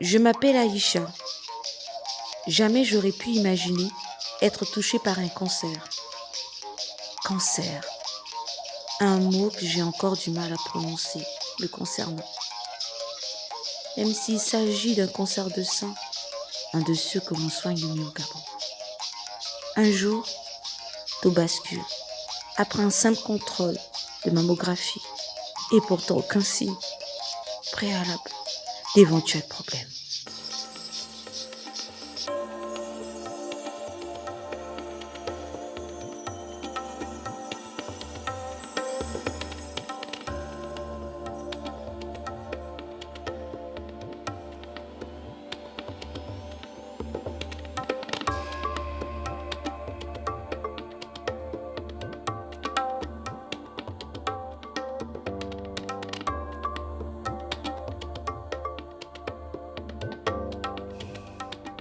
Je m'appelle Aïcha. Jamais j'aurais pu imaginer être touchée par un cancer. Cancer. Un mot que j'ai encore du mal à prononcer le concernant. Même s'il s'agit d'un cancer de sein, un de ceux que l'on soigne le mieux au Gabon. Un jour, tout bascule. Après un simple contrôle de mammographie et pourtant aucun signe préalable d'éventuels problèmes.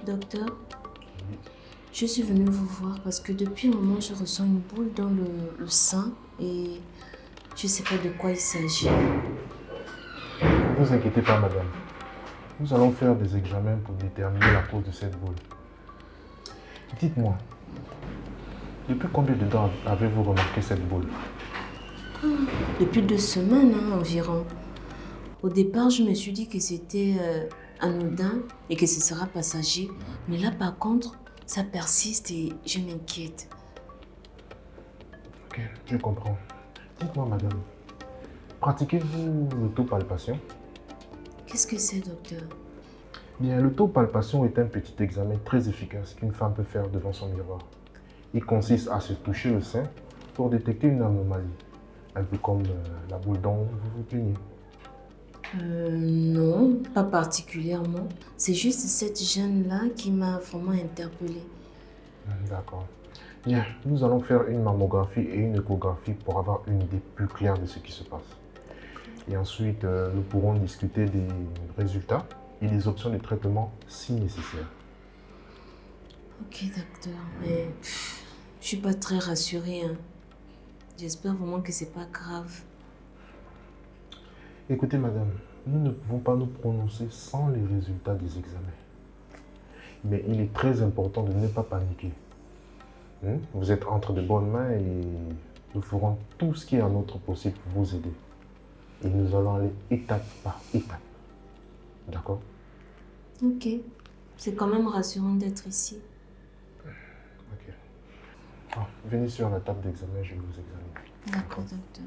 Docteur, je suis venue vous voir parce que depuis un moment, je ressens une boule dans le sein et je ne sais pas de quoi il s'agit. Ne vous inquiétez pas, madame. Nous allons faire des examens pour déterminer la cause de cette boule. Dites-moi, depuis combien de temps avez-vous remarqué cette boule? Depuis 2 semaines environ. Au départ, je me suis dit que c'était anodin et que ce sera passager. Mais là, par contre, ça persiste et je m'inquiète. Ok, je comprends. Dites-moi, madame, pratiquez-vous l'autopalpation? Qu'est-ce que c'est, docteur? Bien, l'autopalpation est un petit examen très efficace qu'une femme peut faire devant son miroir. Il consiste à se toucher le sein pour détecter une anomalie, un peu comme la boule dont vous vous plaignez. Non, pas particulièrement. C'est juste cette gêne-là qui m'a vraiment interpellée. D'accord. Bien, nous allons faire une mammographie et une échographie pour avoir une idée plus claire de ce qui se passe. Et ensuite, nous pourrons discuter des résultats et des options de traitement si nécessaire. Ok, docteur, mais je suis pas très rassurée. J'espère vraiment que c'est pas grave. Écoutez, madame, nous ne pouvons pas nous prononcer sans les résultats des examens. Mais il est très important de ne pas paniquer. Vous êtes entre de bonnes mains et nous ferons tout ce qui est en notre possible pour vous aider. Et nous allons aller étape par étape. D'accord? Ok, c'est quand même rassurant d'être ici. Ok. Venez sur la table d'examen, je vais vous examiner. D'accord, docteur.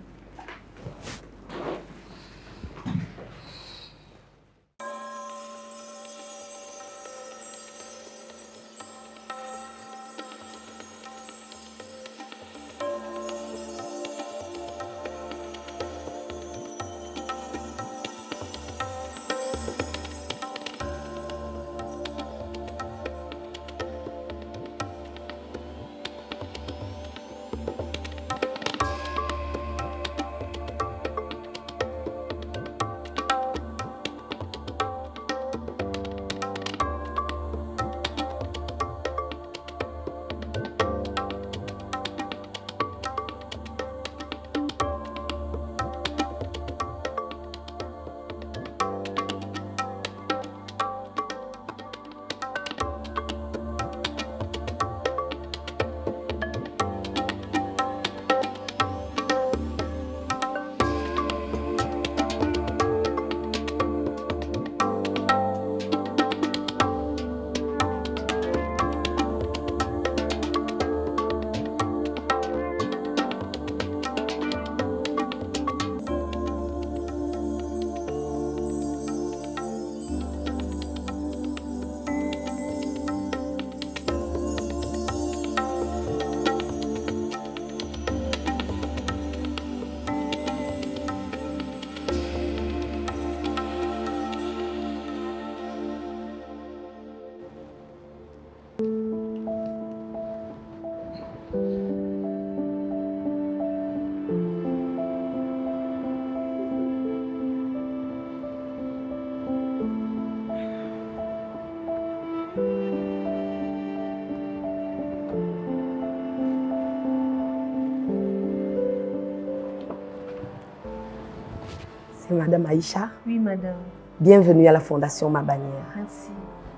C'est Madame Aïcha. Oui, madame. Bienvenue à la Fondation Ma Bannière. Merci.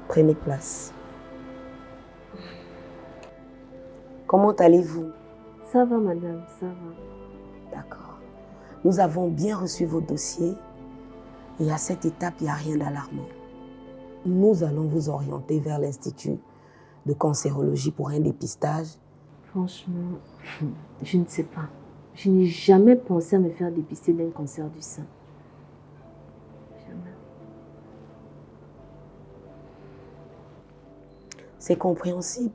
Prenez place. Comment allez-vous? Ça va, madame, ça va. D'accord. Nous avons bien reçu vos dossiers et à cette étape, il n'y a rien d'alarmant. Nous allons vous orienter vers l'Institut de cancérologie pour un dépistage. Franchement, je ne sais pas. Je n'ai jamais pensé à me faire dépister d'un cancer du sein. Jamais. C'est compréhensible.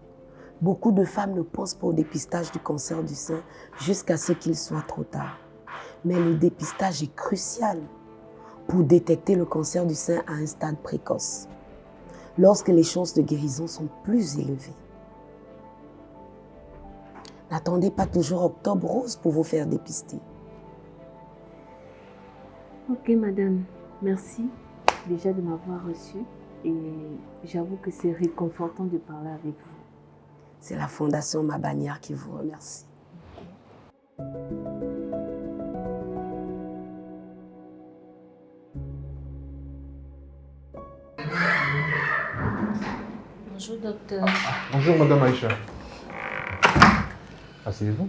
Beaucoup de femmes ne pensent pas au dépistage du cancer du sein jusqu'à ce qu'il soit trop tard. Mais le dépistage est crucial pour détecter le cancer du sein à un stade précoce, lorsque les chances de guérison sont plus élevées. N'attendez pas toujours Octobre Rose pour vous faire dépister. Ok, madame. Merci déjà de m'avoir reçue. Et j'avoue que c'est réconfortant de parler avec vous. C'est la Fondation Ma Bannière qui vous remercie. Bonjour, docteur. Bonjour, Madame Aïcha. Asseyez-vous.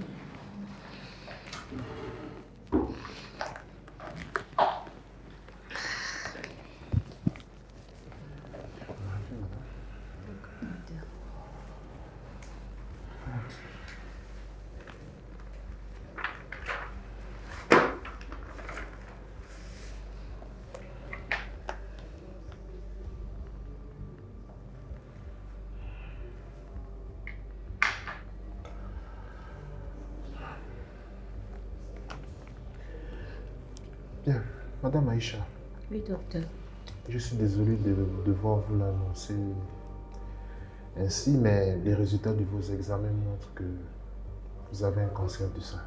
Bien, Madame Aïcha, Oui, docteur. je suis désolé de devoir vous l'annoncer ainsi, mais les résultats de vos examens montrent que vous avez un cancer du sein.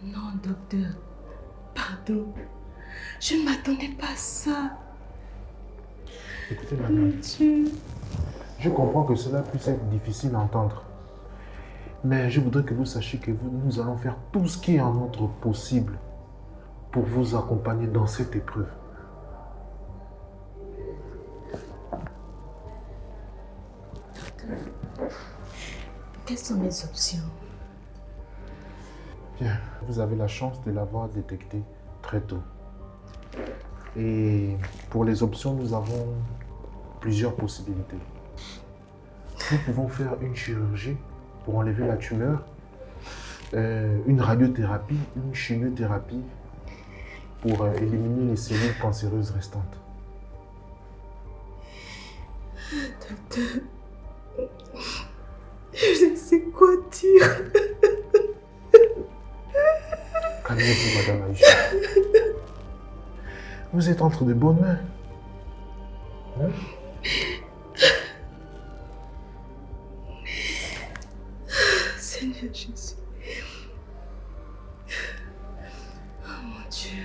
Non, docteur. Pardon. Je ne m'attendais pas à ça. Écoutez, madame, je comprends que cela puisse être difficile à entendre. Mais je voudrais que vous sachiez que nous allons faire tout ce qui est en notre possible pour vous accompagner dans cette épreuve. Quelles sont mes options? Bien, vous avez la chance de l'avoir détecté très tôt. Et pour les options, nous avons plusieurs possibilités. Nous pouvons faire une chirurgie pour enlever la tumeur, une radiothérapie, une chimiothérapie pour éliminer les cellules cancéreuses restantes. Docteur, je ne sais quoi dire. Calmez-vous, Madame Aïcha. Vous êtes entre de bonnes mains. Hein? Seigneur Jésus. Oh mon Dieu.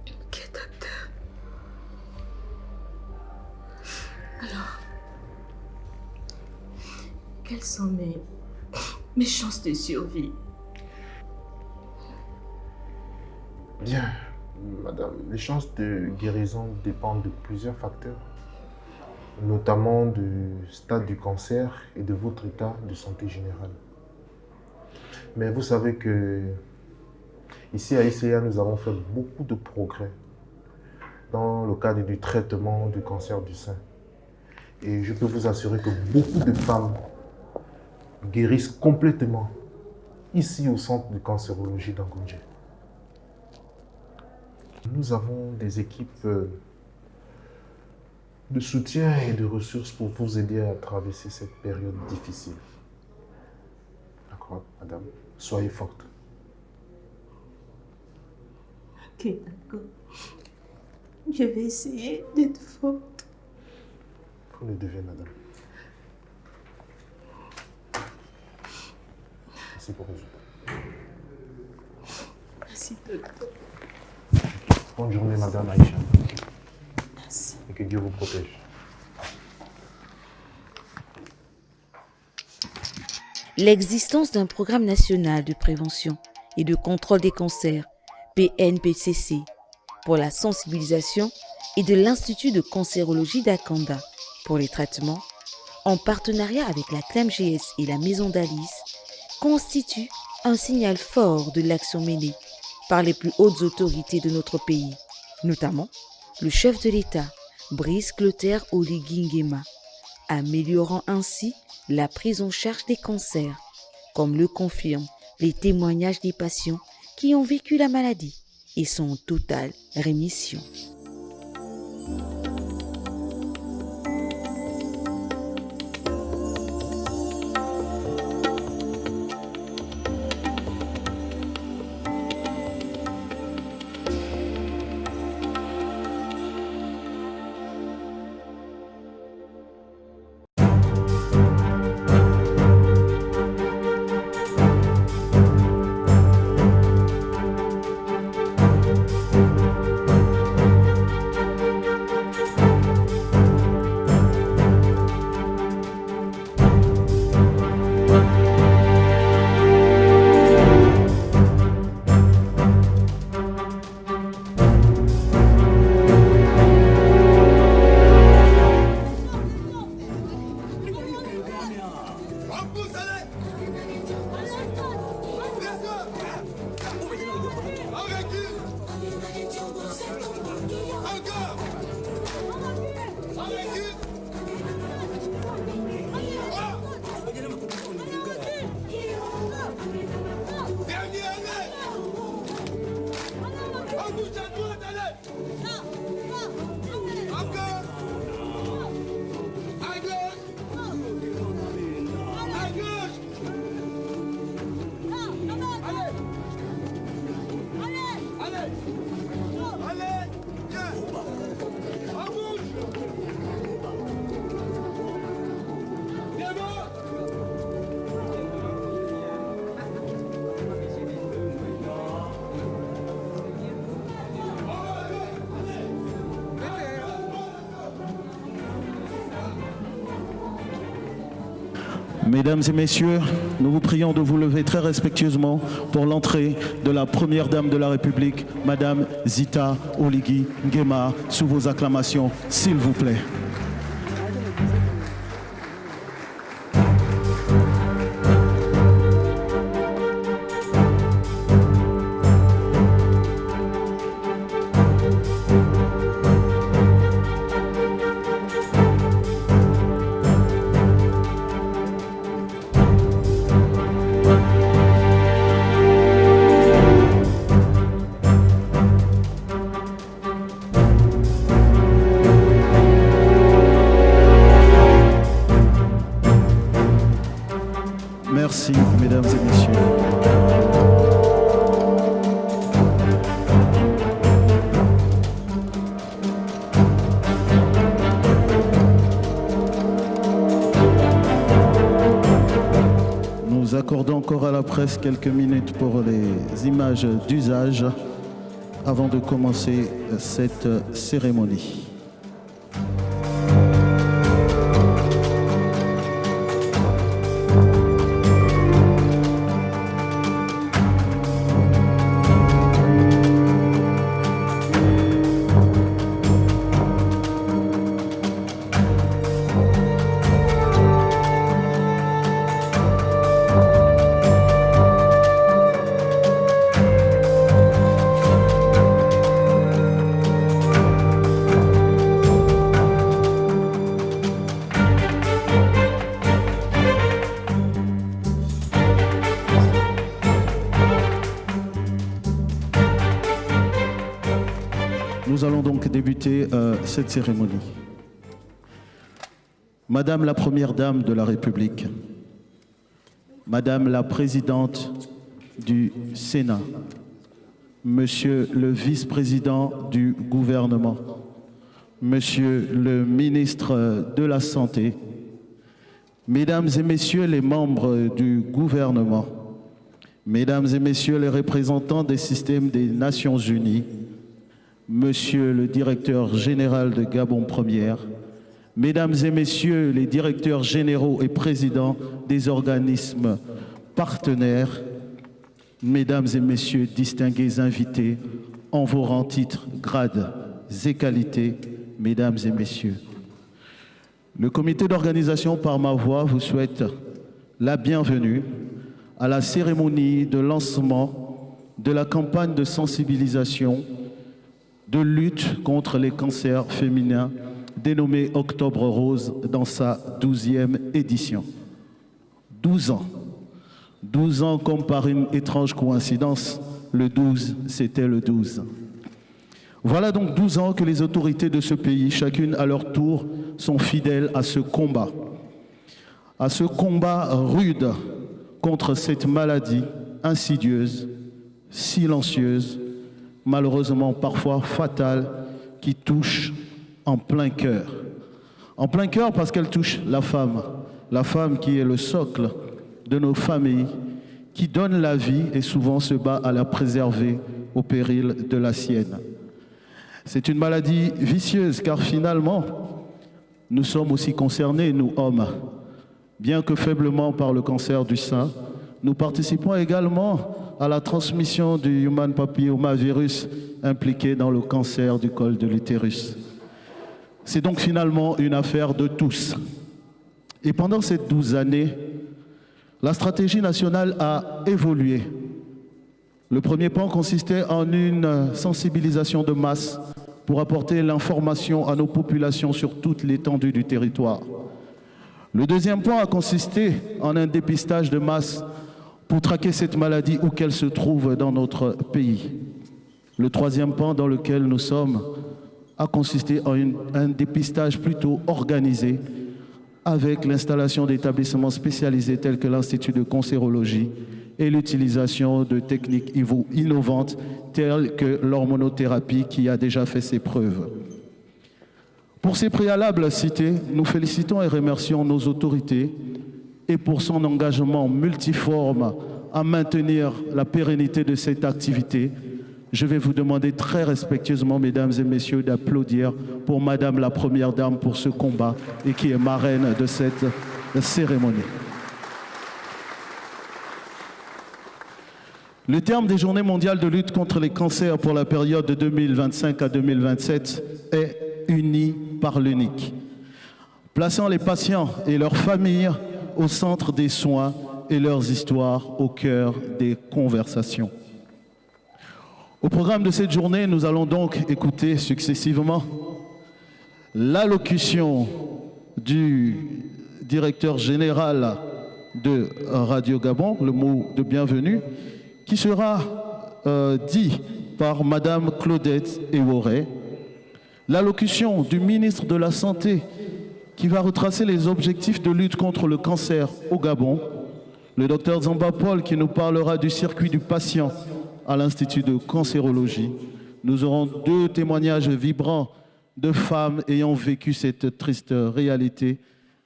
Ok, docteur. Alors, quelles sont mes chances de survie? Bien, Madame, les chances de guérison dépendent de plusieurs facteurs, notamment du stade du cancer et de votre état de santé générale. Mais vous savez que ici à ICA, nous avons fait beaucoup de progrès dans le cadre du traitement du cancer du sein. Et je peux vous assurer que beaucoup de femmes guérissent complètement ici au centre de cancérologie d'Angoundjé. Nous avons des équipes de soutien et de ressources pour vous aider à traverser cette période difficile. D'accord, madame? Soyez forte. Ok, d'accord. Je vais essayer d'être forte. Vous le devez, madame. Merci pour vos résultats. Merci, docteur. Bonne journée, madame Aïcha. Merci. que Dieu vous protège. L'existence d'un programme national de prévention et de contrôle des cancers, PNPCC, pour la sensibilisation et de l'Institut de cancérologie d'Akanda pour les traitements, en partenariat avec la CLEMGS et la Maison d'Alice, constitue un signal fort de l'action menée par les plus hautes autorités de notre pays, notamment le chef de l'État, Brice Clotaire Oligui Nguema, améliorant ainsi la prise en charge des cancers, comme le confirment les témoignages des patients qui ont vécu la maladie et sont en totale rémission. Mesdames et messieurs, nous vous prions de vous lever très respectueusement pour l'entrée de la première dame de la République, Madame Zita Oligui Nguema, sous vos acclamations, s'il vous plaît. Merci, mesdames et messieurs. Nous accordons encore à la presse quelques minutes pour les images d'usage avant de commencer cette cérémonie. Nous allons donc débuter cette cérémonie. Madame la Première Dame de la République, Madame la Présidente du Sénat, Monsieur le Vice-président du gouvernement, Monsieur le Ministre de la Santé, Mesdames et Messieurs les membres du gouvernement, Mesdames et Messieurs les représentants des systèmes des Nations Unies, Monsieur le directeur général de Gabon Première, Mesdames et Messieurs les directeurs généraux et présidents des organismes partenaires, Mesdames et Messieurs distingués invités, en vos rangs, titres, grades et qualités, Mesdames et Messieurs. Le comité d'organisation par ma voix vous souhaite la bienvenue à la cérémonie de lancement de la campagne de sensibilisation de lutte contre les cancers féminins dénommée Octobre Rose dans sa 12e édition. 12 ans. 12 ans comme par une étrange coïncidence, le 12, c'était le 12. Voilà donc 12 ans que les autorités de ce pays, chacune à leur tour, sont fidèles à ce combat rude contre cette maladie insidieuse, silencieuse, malheureusement parfois fatale, qui touche en plein cœur. En plein cœur parce qu'elle touche la femme qui est le socle de nos familles, qui donne la vie et souvent se bat à la préserver au péril de la sienne. C'est une maladie vicieuse car finalement, nous sommes aussi concernés, nous hommes. Bien que faiblement par le cancer du sein, nous participons également à la transmission du human papillomavirus impliqué dans le cancer du col de l'utérus. C'est donc finalement une affaire de tous. Et pendant ces 12 années, la stratégie nationale a évolué. Le premier pan consistait en une sensibilisation de masse pour apporter l'information à nos populations sur toute l'étendue du territoire. Le deuxième pan a consisté en un dépistage de masse pour traquer cette maladie où qu'elle se trouve dans notre pays. Le troisième pan dans lequel nous sommes a consisté en un dépistage plutôt organisé avec l'installation d'établissements spécialisés tels que l'Institut de cancérologie et l'utilisation de techniques innovantes telles que l'hormonothérapie qui a déjà fait ses preuves. Pour ces préalables cités, nous félicitons et remercions nos autorités et pour son engagement multiforme à maintenir la pérennité de cette activité. Je vais vous demander très respectueusement, Mesdames et Messieurs, d'applaudir pour Madame la Première Dame pour ce combat et qui est marraine de cette cérémonie. Le terme des Journées mondiales de lutte contre les cancers pour la période de 2025 à 2027 est unis par l'unique, plaçant les patients et leurs familles au centre des soins et leurs histoires au cœur des conversations. Au programme de cette journée, nous allons donc écouter successivement l'allocution du directeur général de Radio Gabon, le mot de bienvenue, qui sera dit par Madame Claudette Eworé, l'allocution du ministre de la Santé qui va retracer les objectifs de lutte contre le cancer au Gabon, le docteur Zamba Paul qui nous parlera du circuit du patient à l'Institut de cancérologie. Nous aurons 2 témoignages vibrants de femmes ayant vécu cette triste réalité.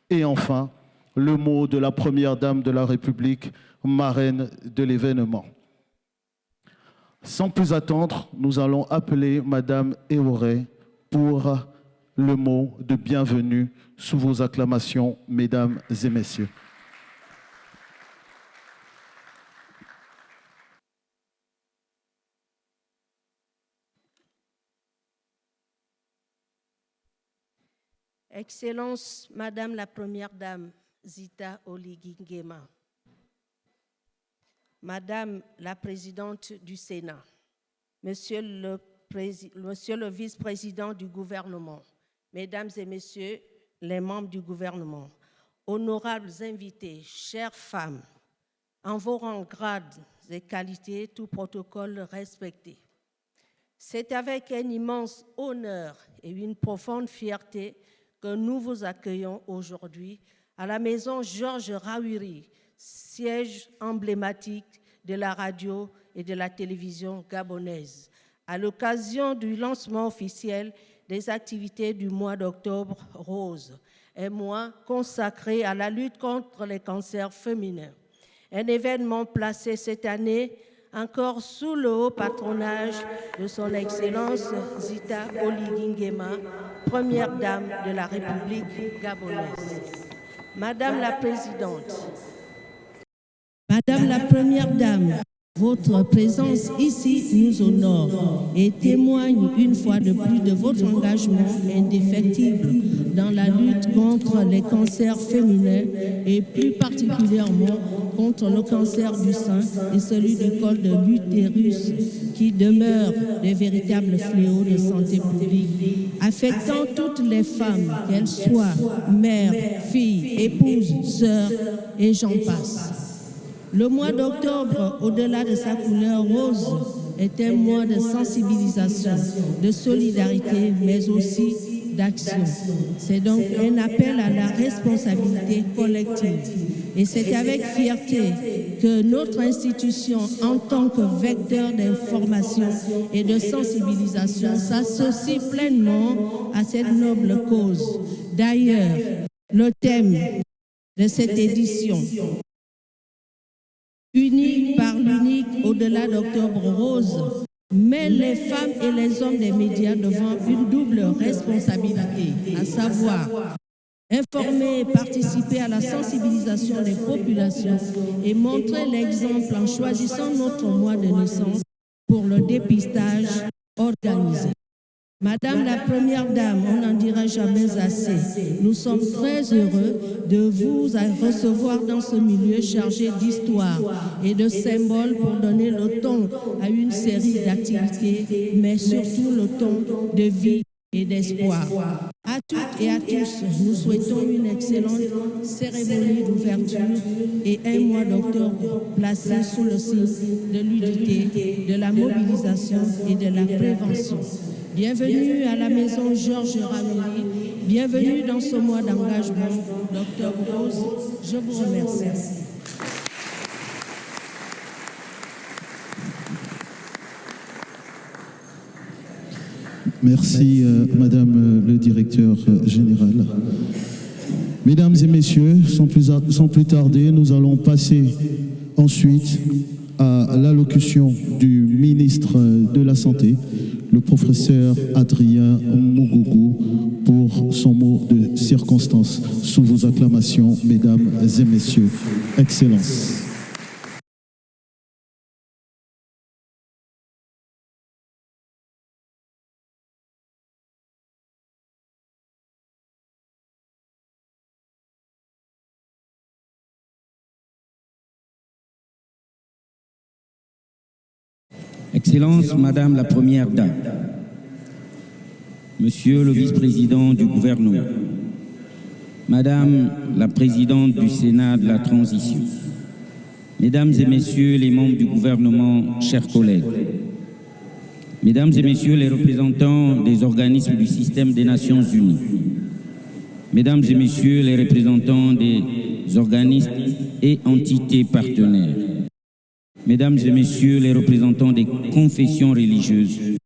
Et enfin, le mot de la Première Dame de la République, marraine de l'événement. Sans plus attendre, nous allons appeler Madame Eworé pour le mot de bienvenue sous vos acclamations, Mesdames et Messieurs. Excellence, Madame la Première Dame Zita Oligui Nguema, Madame la Présidente du Sénat, Monsieur le Vice-président du gouvernement, Mesdames et Messieurs les membres du gouvernement, honorables invités, chères femmes, en vos rangs, grades et qualités, tout protocole respecté. C'est avec un immense honneur et une profonde fierté que nous vous accueillons aujourd'hui à la maison Georges Rawiri, siège emblématique de la radio et de la télévision gabonaise, à l'occasion du lancement officiel des activités du mois d'octobre rose, un mois consacré à la lutte contre les cancers féminins. Un événement placé cette année encore sous le haut patronage de son Excellence Zita Oligui Nguema, première dame de la République gabonaise. Madame la Présidente, Madame la Première Dame, votre présence ici nous honore et témoigne une fois de plus de votre engagement indéfectible dans la lutte contre les cancers féminins et plus particulièrement contre le cancer du sein et celui du col de l'utérus qui demeurent des véritables fléaux de santé publique, affectant toutes les femmes, qu'elles soient mères, filles, épouses, sœurs et j'en passe. Le mois d'octobre, au-delà de sa couleur rose, est un mois de sensibilisation, de solidarité, mais aussi d'action. C'est donc un appel à la responsabilité collective. Et c'est avec fierté que notre institution, en tant que vecteur d'information et de sensibilisation, s'associe pleinement à cette noble cause. D'ailleurs, le thème de cette édition, unis par l'unique au-delà d'Octobre Rose, met les femmes et les hommes des médias devant une double responsabilité, à savoir informer et participer à la sensibilisation des populations et montrer l'exemple en choisissant notre mois de naissance pour le dépistage organisé. Madame la Première Dame, on n'en dira jamais assez. Nous sommes très heureux de vous recevoir dans ce milieu chargé d'histoire et de symboles pour donner le ton à une série d'activités, mais surtout le ton de vie et d'espoir. À toutes et à tous, nous souhaitons une excellente cérémonie d'ouverture et un mois d'octobre placé sous le signe de l'unité, de la mobilisation et de la prévention. Bienvenue à la maison Georges Ramiri, bienvenue dans ce mois d'engagement d'Octobre Rose. Je vous remercie. Merci, Madame le directeur général. Mesdames et messieurs, sans plus tarder, nous allons passer ensuite à l'allocution du ministre de la Santé, le professeur Adrien Mougougou, pour son mot de circonstance. Sous vos acclamations, mesdames et messieurs, Excellences. Excellence, Madame la Première Dame, Monsieur le Vice-président du gouvernement, Madame la Présidente du Sénat de la Transition, Mesdames et Messieurs les membres du gouvernement, chers collègues, Mesdames et Messieurs les représentants des organismes du système des Nations Unies, Mesdames et Messieurs les représentants des organismes et entités partenaires, Mesdames et Messieurs les représentants des confessions religieuses,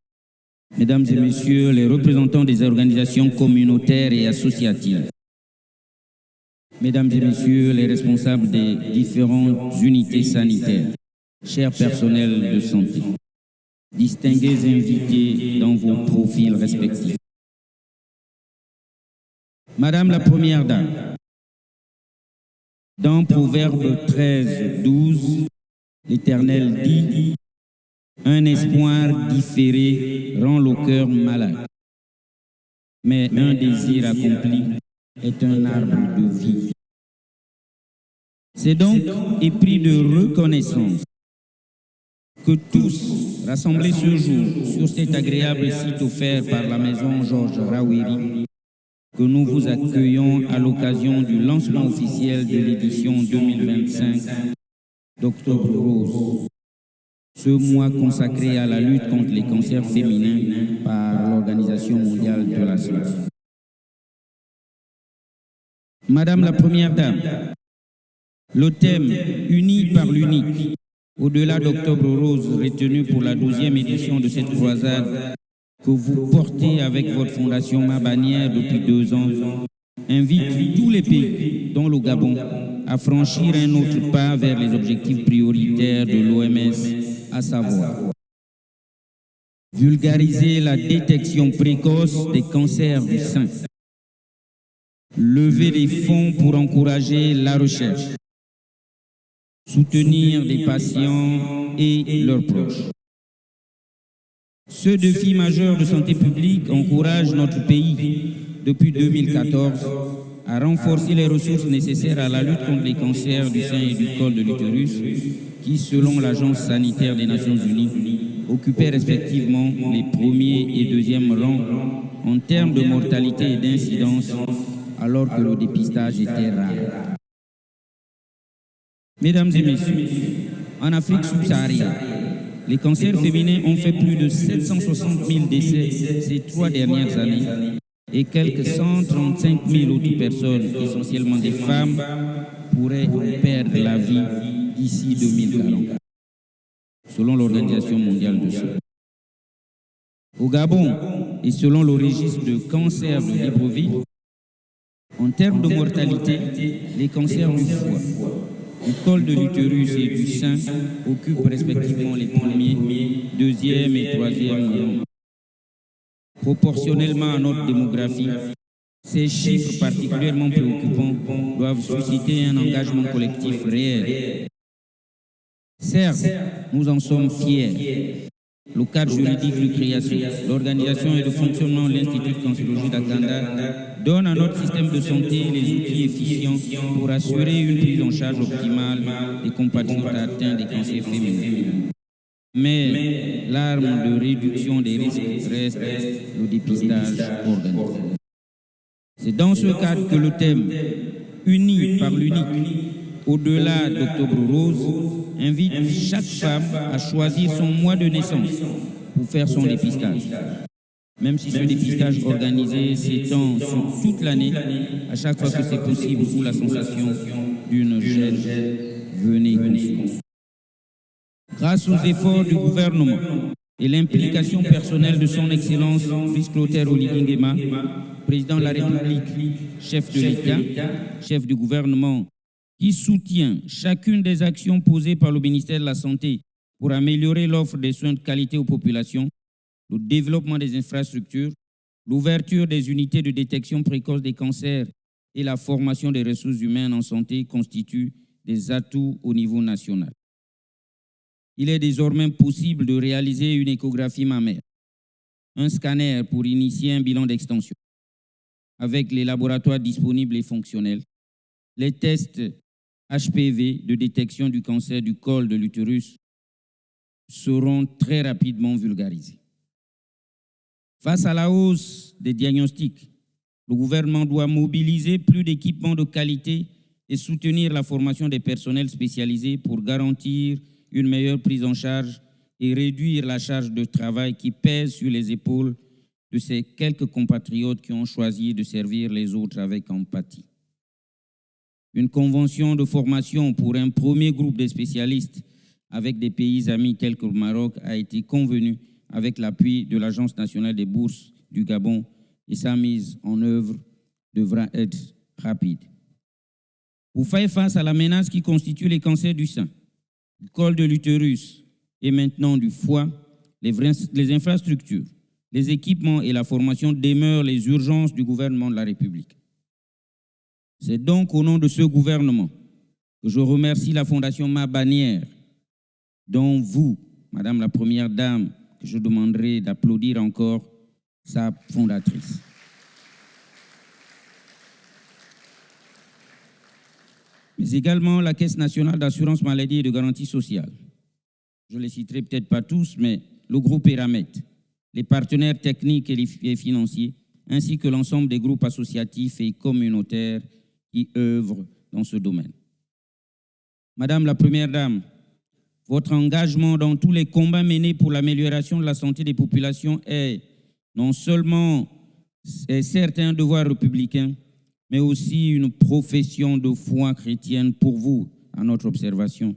Mesdames et Messieurs les représentants des organisations communautaires et associatives, Mesdames et Messieurs les responsables des différentes unités sanitaires, chers personnels de santé, distingués invités dans vos profils respectifs. Madame la Première Dame, dans Proverbe 13, 12, l'Éternel dit « Un espoir différé rend le cœur malade, mais un désir accompli est un arbre de vie. » C'est donc épris de reconnaissance que tous, rassemblés ce jour sur cet agréable site offert par la maison Georges Rawiri, que nous vous accueillons à l'occasion du lancement officiel de l'édition 2025 d'Octobre Rose, ce mois consacré à la lutte contre les cancers féminins par l'Organisation mondiale de la santé. Madame la Première Dame, le thème « Unis par l'unique » au-delà d'Octobre Rose retenu pour la 12e édition de cette croisade que vous portez avec votre fondation Ma Bannière depuis 2 ans, invite tous les pays, dont le Gabon, à franchir un autre pas vers les objectifs prioritaires de l'OMS à savoir vulgariser la détection précoce des cancers du sein, lever des fonds pour encourager la recherche, soutenir des patients et leurs proches. Ce défi majeur de santé publique encourage notre pays depuis 2014 à renforcer les ressources nécessaires à la lutte contre les cancers du sein et du col de l'utérus qui, selon l'Agence sanitaire des Nations Unies, occupaient respectivement les premiers et deuxièmes rangs en termes de mortalité et d'incidence, alors que le dépistage était rare. Mesdames et messieurs, en Afrique subsaharienne, les cancers féminins ont fait plus de 760 000 décès ces 3 dernières années et quelques 135 000 autres personnes, essentiellement des femmes, pourraient perdre la vie d'ici 2040, selon l'Organisation mondiale de la santé. Au Gabon, et selon le registre de cancer de Libreville, en termes de mortalité, les cancers du foie, du col de l'utérus et du sein occupent respectivement les premiers, deuxième et troisième rangs. Proportionnellement à notre démographie, ces chiffres particulièrement préoccupants doivent susciter un engagement collectif réel. Certes, nous en sommes fiers. Le cadre juridique de création, l'organisation et le fonctionnement de l'Institut de cancérologie d'Akanda donne à notre système de santé les outils efficients pour assurer une prise en charge optimale des compatriotes atteints des cancers féminins. Mais l'arme de réduction des risques reste le dépistage organisé. C'est dans ce cadre que le thème « Unis par l'unique » au-delà d'Octobre Rose, invite chaque femme à choisir son mois de naissance pour faire son dépistage. Même si ce dépistage organisé s'étend sur toute l'année, à chaque fois que c'est possible sous la sensation d'une gêne, venez consulter. Grâce aux efforts du gouvernement et l'implication personnelle de son Excellence Brice Clotaire Oligui Nguema, président de la République, chef de l'État, chef du gouvernement, qui soutient chacune des actions posées par le ministère de la Santé pour améliorer l'offre des soins de qualité aux populations, le développement des infrastructures, l'ouverture des unités de détection précoce des cancers et la formation des ressources humaines en santé constituent des atouts au niveau national. Il est désormais possible de réaliser une échographie mammaire, un scanner pour initier un bilan d'extension, avec les laboratoires disponibles et fonctionnels, les tests HPV de détection du cancer du col de l'utérus seront très rapidement vulgarisés. Face à la hausse des diagnostics, le gouvernement doit mobiliser plus d'équipements de qualité et soutenir la formation des personnels spécialisés pour garantir une meilleure prise en charge et réduire la charge de travail qui pèse sur les épaules de ces quelques compatriotes qui ont choisi de servir les autres avec empathie. Une convention de formation pour un premier groupe de spécialistes avec des pays amis tels que le Maroc a été convenue avec l'appui de l'Agence nationale des bourses du Gabon et sa mise en œuvre devra être rapide. Pour faire face à la menace qui constitue les cancers du sein, du col de l'utérus et maintenant du foie, les infrastructures, les équipements et la formation demeurent les urgences du gouvernement de la République. C'est donc au nom de ce gouvernement que je remercie la Fondation Ma Bannière, dont vous, Madame la Première Dame, que je demanderai d'applaudir encore, sa fondatrice. Mais également la Caisse nationale d'assurance maladie et de garantie sociale. Je ne les citerai peut-être pas tous, mais le groupe Eramet, les partenaires techniques et financiers, ainsi que l'ensemble des groupes associatifs et communautaires qui œuvrent dans ce domaine. Madame la Première Dame, votre engagement dans tous les combats menés pour l'amélioration de la santé des populations est non seulement certes un devoir républicain, mais aussi une profession de foi chrétienne pour vous, à notre observation,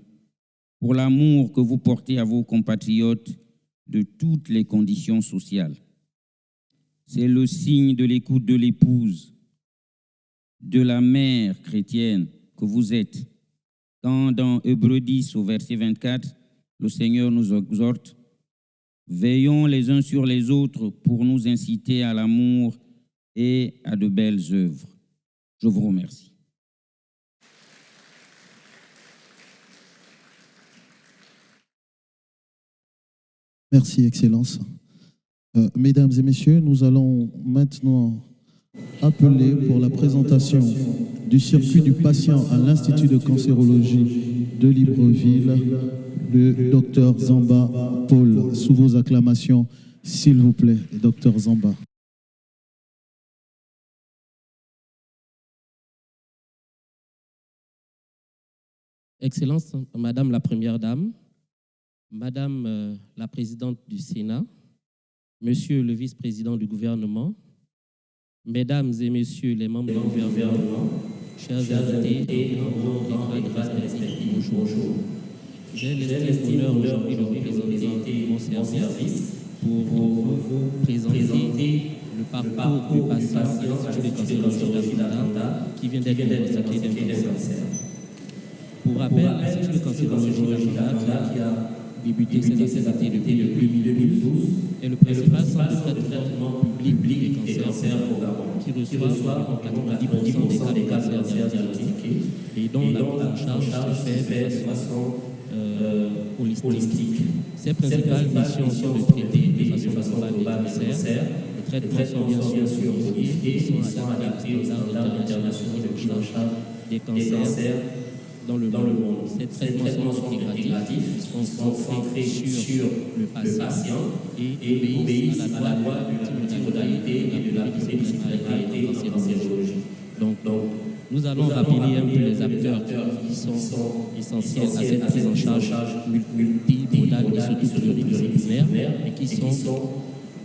pour l'amour que vous portez à vos compatriotes de toutes les conditions sociales. C'est le signe de l'écoute de l'épouse, de la mère chrétienne que vous êtes, quand dans Hébreux 10 au verset 24, le Seigneur nous exhorte, veillons les uns sur les autres pour nous inciter à l'amour et à de belles œuvres. Je vous remercie. Merci, Excellence. Mesdames et messieurs, nous allons maintenant appeler pour la présentation du circuit du patient à l'Institut de cancérologie de Libreville, le docteur Zamba Paul. Sous vos acclamations, s'il vous plaît, docteur Zamba. Excellence, Madame la Première Dame, Madame la Présidente du Sénat, Monsieur le Vice-président du gouvernement, Mesdames et Messieurs les membres du gouvernement, chers invités et grades respectifs, bonjour. J'ai l'estime honneur aujourd'hui de représenter mon service pour vous présenter le parcours du patient à l'Institut de cancérologie d'Atlanta qui vient d'être diagnostiqué d'un cancer. Pour rappel, l'Institut de cancérologie d'Atlanta qui a débuté cette activité depuis 2012 est le principal centre de traitement public des cancers au Gabon, qui reçoit 90% des cas de cancers diagnostiqués et dont la prise en charge se fait de façon holistique. Ses principales missions sont de traiter de façon globale les cancers. Les traitements sont bien sûr unifiés et sont adaptés aux standards internationaux de prise en charge des cancers dans le monde. Ces traitements sont intégratifs, ils sont centrés sur le patient et obéissent à la loi de multimodalité et de la pluridisciplinarité en cancérologie. Donc, nous allons rappeler un peu les acteurs qui sont essentiels à cette prise en charge multimodale et surtout pluridisciplinaire et qui sont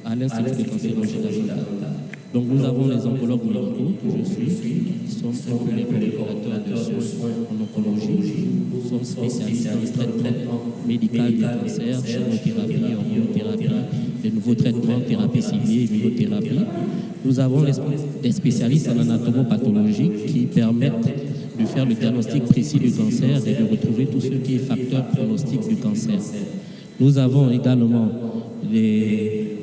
à l'Institut de cancérologie d'Atlanta. Donc nous avons les oncologues médicaux que je suis, qui sont un peu les coordonnateurs de soins en oncologie. Nous sommes spécialistes dans le traitement médical des cancers, chimiothérapie, hormonothérapie, les nouveaux traitements, thérapie ciblée, immunothérapie. Nous avons des spécialistes en anatomopathologie qui permettent de faire le diagnostic précis du cancer et de retrouver tout ce qui est facteur pronostic du cancer. Nous avons également les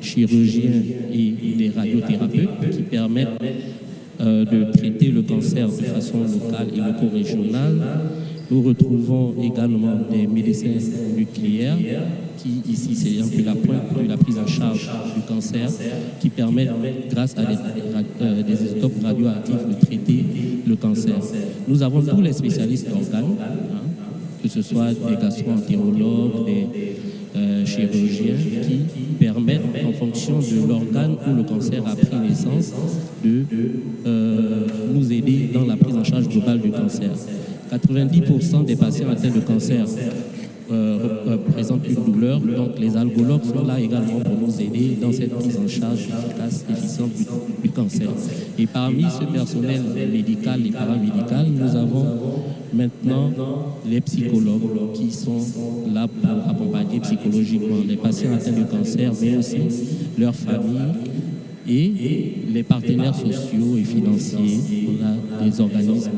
chirurgiens et des radiothérapeutes qui permettent de traiter le cancer de façon locale et loco-régionale. Nous retrouvons également des médecins nucléaires qui, ici, c'est un peu la pointe de la prise en charge du cancer, qui permettent, grâce à des isotopes radioactifs, de traiter le cancer. Nous avons tous les spécialistes d'organes, que ce soit des gastro-entérologues, des chirurgiens qui permettent, en fonction de l'organe où le cancer a pris naissance, de nous aider dans la prise en charge globale du cancer. 90% des patients atteints de cancer présentent une douleur, donc les algologues sont là également pour nous aider dans cette prise en charge efficace, efficiente du cancer. Et parmi ce personnel médical et paramédical, nous avons maintenant les psychologues qui sont là pour accompagner psychologiquement les patients atteints de cancer, mais aussi leurs familles et les partenaires sociaux et financiers. On a des organismes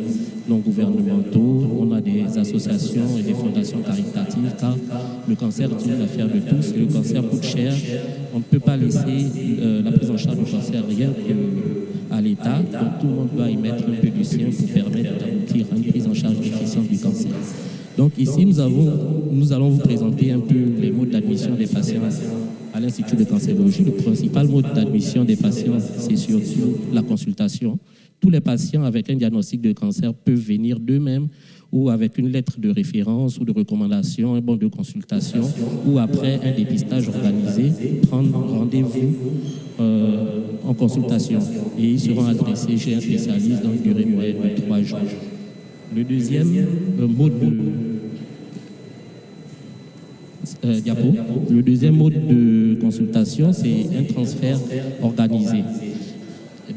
non gouvernementaux, on a des associations et des fondations caritatives, car le cancer est une affaire de tous et le cancer coûte cher. On ne peut pas laisser la prise en charge du cancer rien qu'à l'État, donc tout le monde doit y mettre un peu du sien pour permettre d'aboutir à une prise en charge efficiente du cancer. Donc ici, nous allons vous présenter un peu les modes d'admission des patients à l'Institut de cancérologie. Le principal mode d'admission des patients, c'est surtout la consultation. Tous les patients avec un diagnostic de cancer peuvent venir d'eux-mêmes ou avec une lettre de référence ou de recommandation, un bon de consultation, ou après un dépistage organisé, prendre rendez-vous en consultation. Et ils seront adressés chez un spécialiste dans une durée moyenne de 3 jours. Le deuxième mode Le deuxième mode de consultation, c'est un transfert organisé.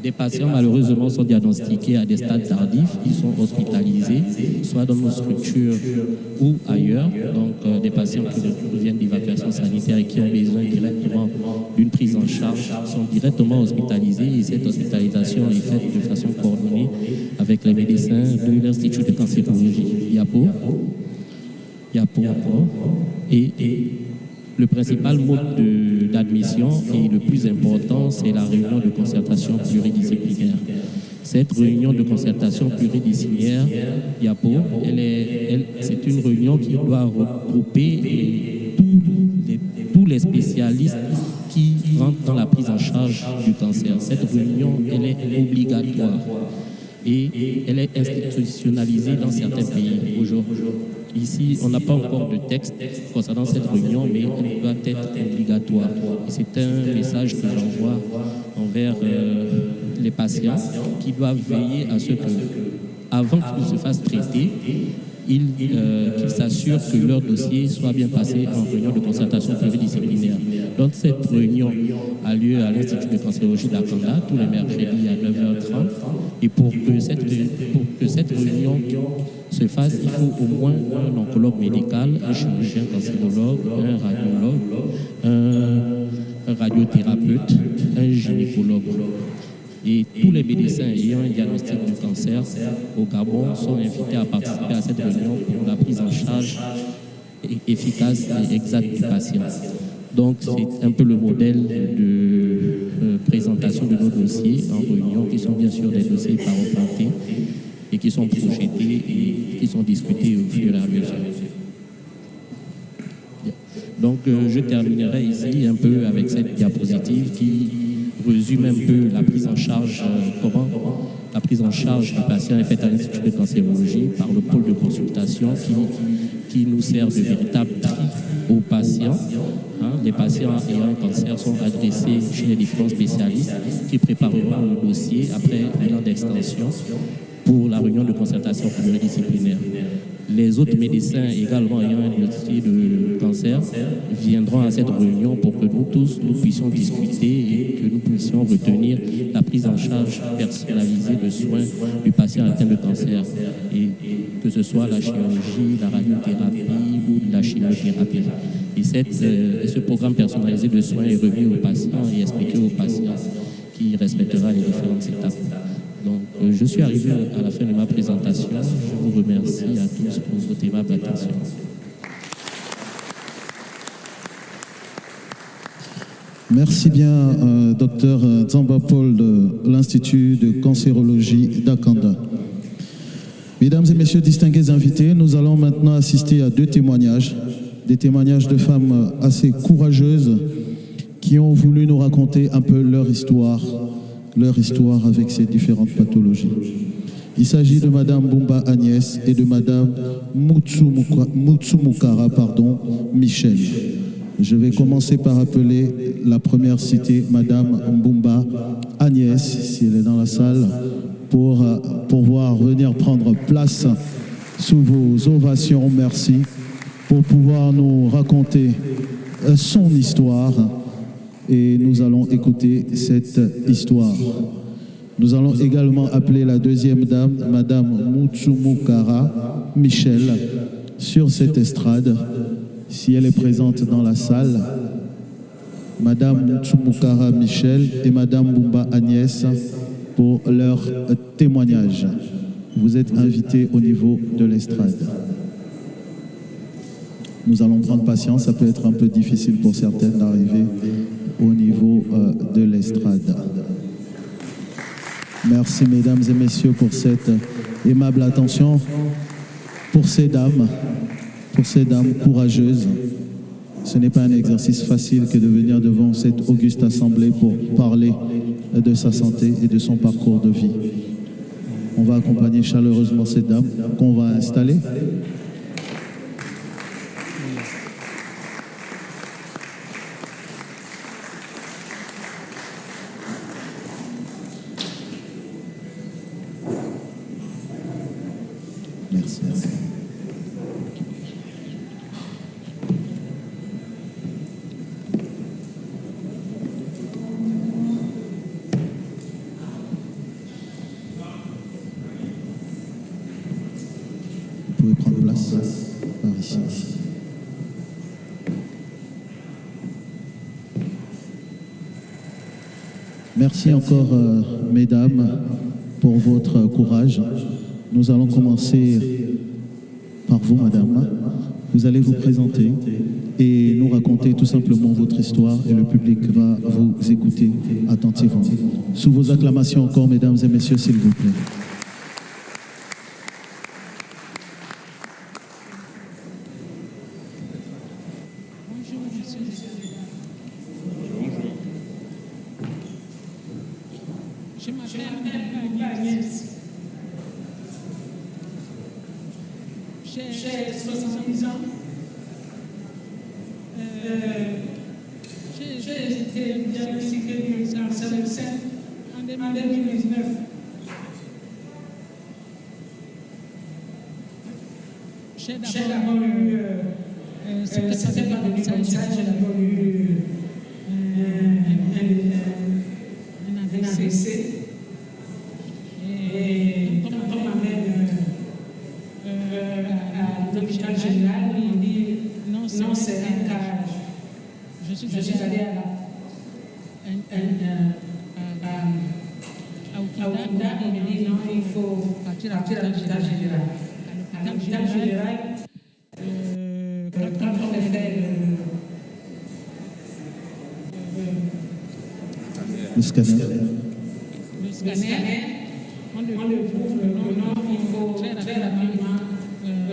Des patients, malheureusement, sont diagnostiqués à des stades tardifs. Ils sont hospitalisés, soit dans nos structures ou ailleurs. Donc, des patients qui viennent d'évacuation sanitaire et qui ont besoin directement d'une prise en charge sont directement hospitalisés. Et cette hospitalisation est faite de façon coordonnée avec les médecins de l'Institut de cancérologie. Le principal mode d'admission et le plus important, c'est la réunion de concertation pluridisciplinaire. Cette réunion de concertation pluridisciplinaire, Yapo, c'est une réunion qui doit regrouper tous les spécialistes qui rentrent dans la prise en charge du cancer. Cette réunion, elle est obligatoire et elle est institutionnalisée dans certains pays aujourd'hui. Ici, on n'a pas encore de texte concernant cette réunion, mais elle doit être obligatoire. Et c'est un message que j'envoie envers les patients qui doivent veiller à ce que, avant qu'ils se fassent traiter, qu'ils s'assurent que leur dossier soit bien passé en réunion de concertation pluridisciplinaire. Donc cette réunion a lieu à l'Institut de cancérologie d'Akanda tous les mercredis à 9h30. Et pour que cette réunion se fasse, il faut au moins un oncologue médical, un chirurgien cancérologue, un radiologue, un radiothérapeute, un gynécologue. Et tous les médecins ayant un diagnostic du cancer au Gabon sont invités à participer à cette réunion pour la prise en charge efficace et exacte du patient. Donc c'est un peu le modèle de présentation de nos dossiers en réunion, qui sont bien sûr des dossiers paromptés et qui sont projetés et qui sont discutés au fur et à mesure. Donc je terminerai ici un peu avec cette diapositive qui résume un peu la prise en charge, comment la prise en charge du patient est faite à l'Institut de cancérologie par le pôle de consultation qui nous sert de véritable tri aux patients. Les patients ayant un cancer sont adressés chez les différents spécialistes qui prépareront le dossier après bilan d'extension pour la réunion de concertation pluridisciplinaire. Les autres médecins également ayant un diagnostic de cancer viendront à cette réunion pour que nous tous nous puissions discuter et que nous puissions retenir la prise en charge personnalisée de soins du patient atteint de cancer, et que ce soit la chirurgie, la radiothérapie ou la chimiothérapie. Et ce programme personnalisé de soins est remis aux patients et expliqué aux patients qui respectera les différentes étapes. Donc, je suis arrivé à la fin de ma présentation. Je vous remercie à tous pour votre aimable attention. Merci bien, docteur Nzamba Paul de l'Institut de cancérologie d'Akanda. Mesdames et messieurs distingués invités, nous allons maintenant assister à deux témoignages, des témoignages de femmes assez courageuses qui ont voulu nous raconter un peu leur histoire avec ces différentes pathologies. Il s'agit de Madame Bumba Agnès et de Madame Mutsumukara, Michel. Je vais commencer par appeler la première citée, Madame Bumba Agnès, si elle est dans la salle, pour pouvoir venir prendre place sous vos ovations. Merci. Pour pouvoir nous raconter son histoire. Et nous allons écouter cette histoire. Nous allons également appeler la deuxième dame, Madame Mutsumukara Michel, sur cette estrade, si elle est présente dans la salle. Madame Mutsumukara Michel et Madame Bumba Agnès pour leur témoignage. Vous êtes invités au niveau de l'estrade. Nous allons prendre patience, ça peut être un peu difficile pour certaines d'arriver au niveau de l'estrade. Merci mesdames et messieurs pour cette aimable attention, pour ces dames courageuses. Ce n'est pas un exercice facile que de venir devant cette auguste assemblée pour parler de sa santé et de son parcours de vie. On va accompagner chaleureusement ces dames qu'on va installer. Merci. Vous pouvez prendre place par ici. Merci encore, mesdames, pour votre courage. Nous allons commencer par vous, madame. Vous allez vous présenter et nous raconter tout simplement votre histoire et le public va vous écouter attentivement. Sous vos acclamations encore, mesdames et messieurs, s'il vous plaît. Je m'appelle Agnès. J'ai 70 ans. J'ai été diagnostiqué du cancer du sein en 2019. J'ai d'abord eu, c'était pas venu comme ça, j'ai d'abord eu un AVC. Et quand on m'amène à l'hôpital général, il dit non, c'est un cas. Je suis allée à Okida, il me dit non, il faut partir à l'hôpital général. À l'hôpital général, quand on fait le scanner, on le prouve le nom, il faut très rapidement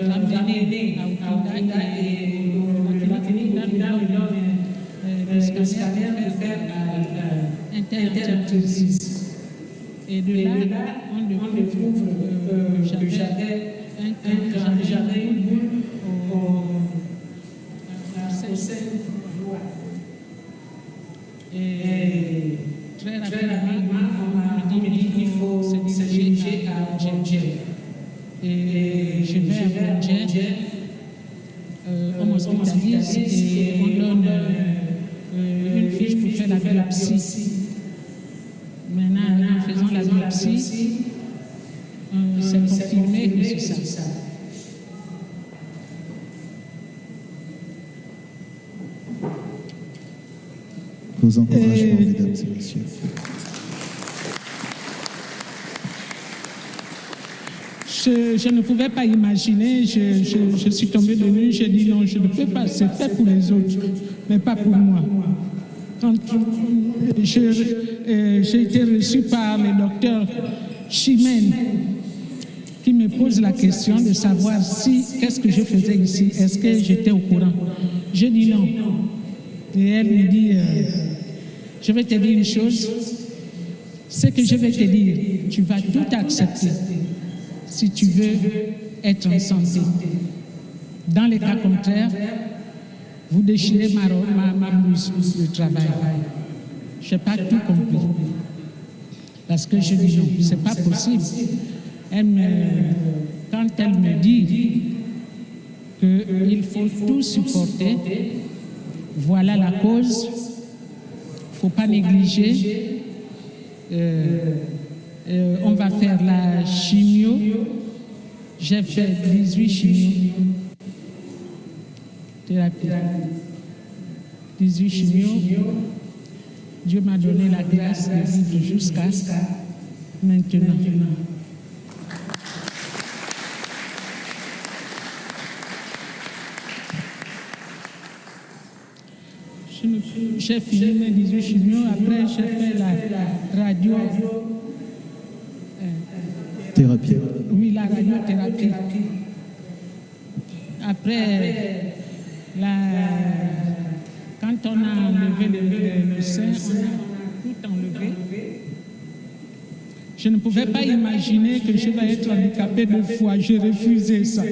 l'amener à Okida et la clinique nous donne le scanner pour faire interactive. Et de là, on le prouve que j'avais une boule au sein droit. Et très rapidement, on m'a dit qu'il faut se diriger à Djendjen. Et je vais à Djendjen, on m'hospitalise et on donne une fiche pour faire la biopsie. Maintenant, en faisant la biopsie, c'est confirmé que c'est ça. Vos encouragements, mesdames et messieurs. Je ne pouvais pas imaginer, je suis tombée de nuit, j'ai dit non, je ne peux pas, c'est fait pour les autres, mais pas pour moi. Quand j'ai été reçu par le docteur Chimène, qui me pose la question de savoir qu'est-ce que je faisais ici, est-ce que j'étais au courant. Je dis non. Et elle me dit, je vais te dire une chose, ce que je vais te dire, tu vas tout accepter si tu veux être en santé. Dans les cas contraires, vous déchirez ma blouse de travail. Je n'ai pas tout compris. Parce que je dis non, ce n'est pas possible. Quand elle me dit qu'il faut tout supporter, voilà la cause, il ne faut pas négliger. On va faire la chimio. J'ai fait 18 chimio-thérapies. 18 chimio. Dieu m'a donné la grâce de vivre jusqu'à maintenant. J'ai fini mes 18 chimio, après j'ai fait la radio. Thérapie. Oui, la radiothérapie. Après, quand on a enlevé le sein, on a tout enlevé. Je ne pouvais pas imaginer que je vais être handicapée 2 fois. J'ai refusé ça.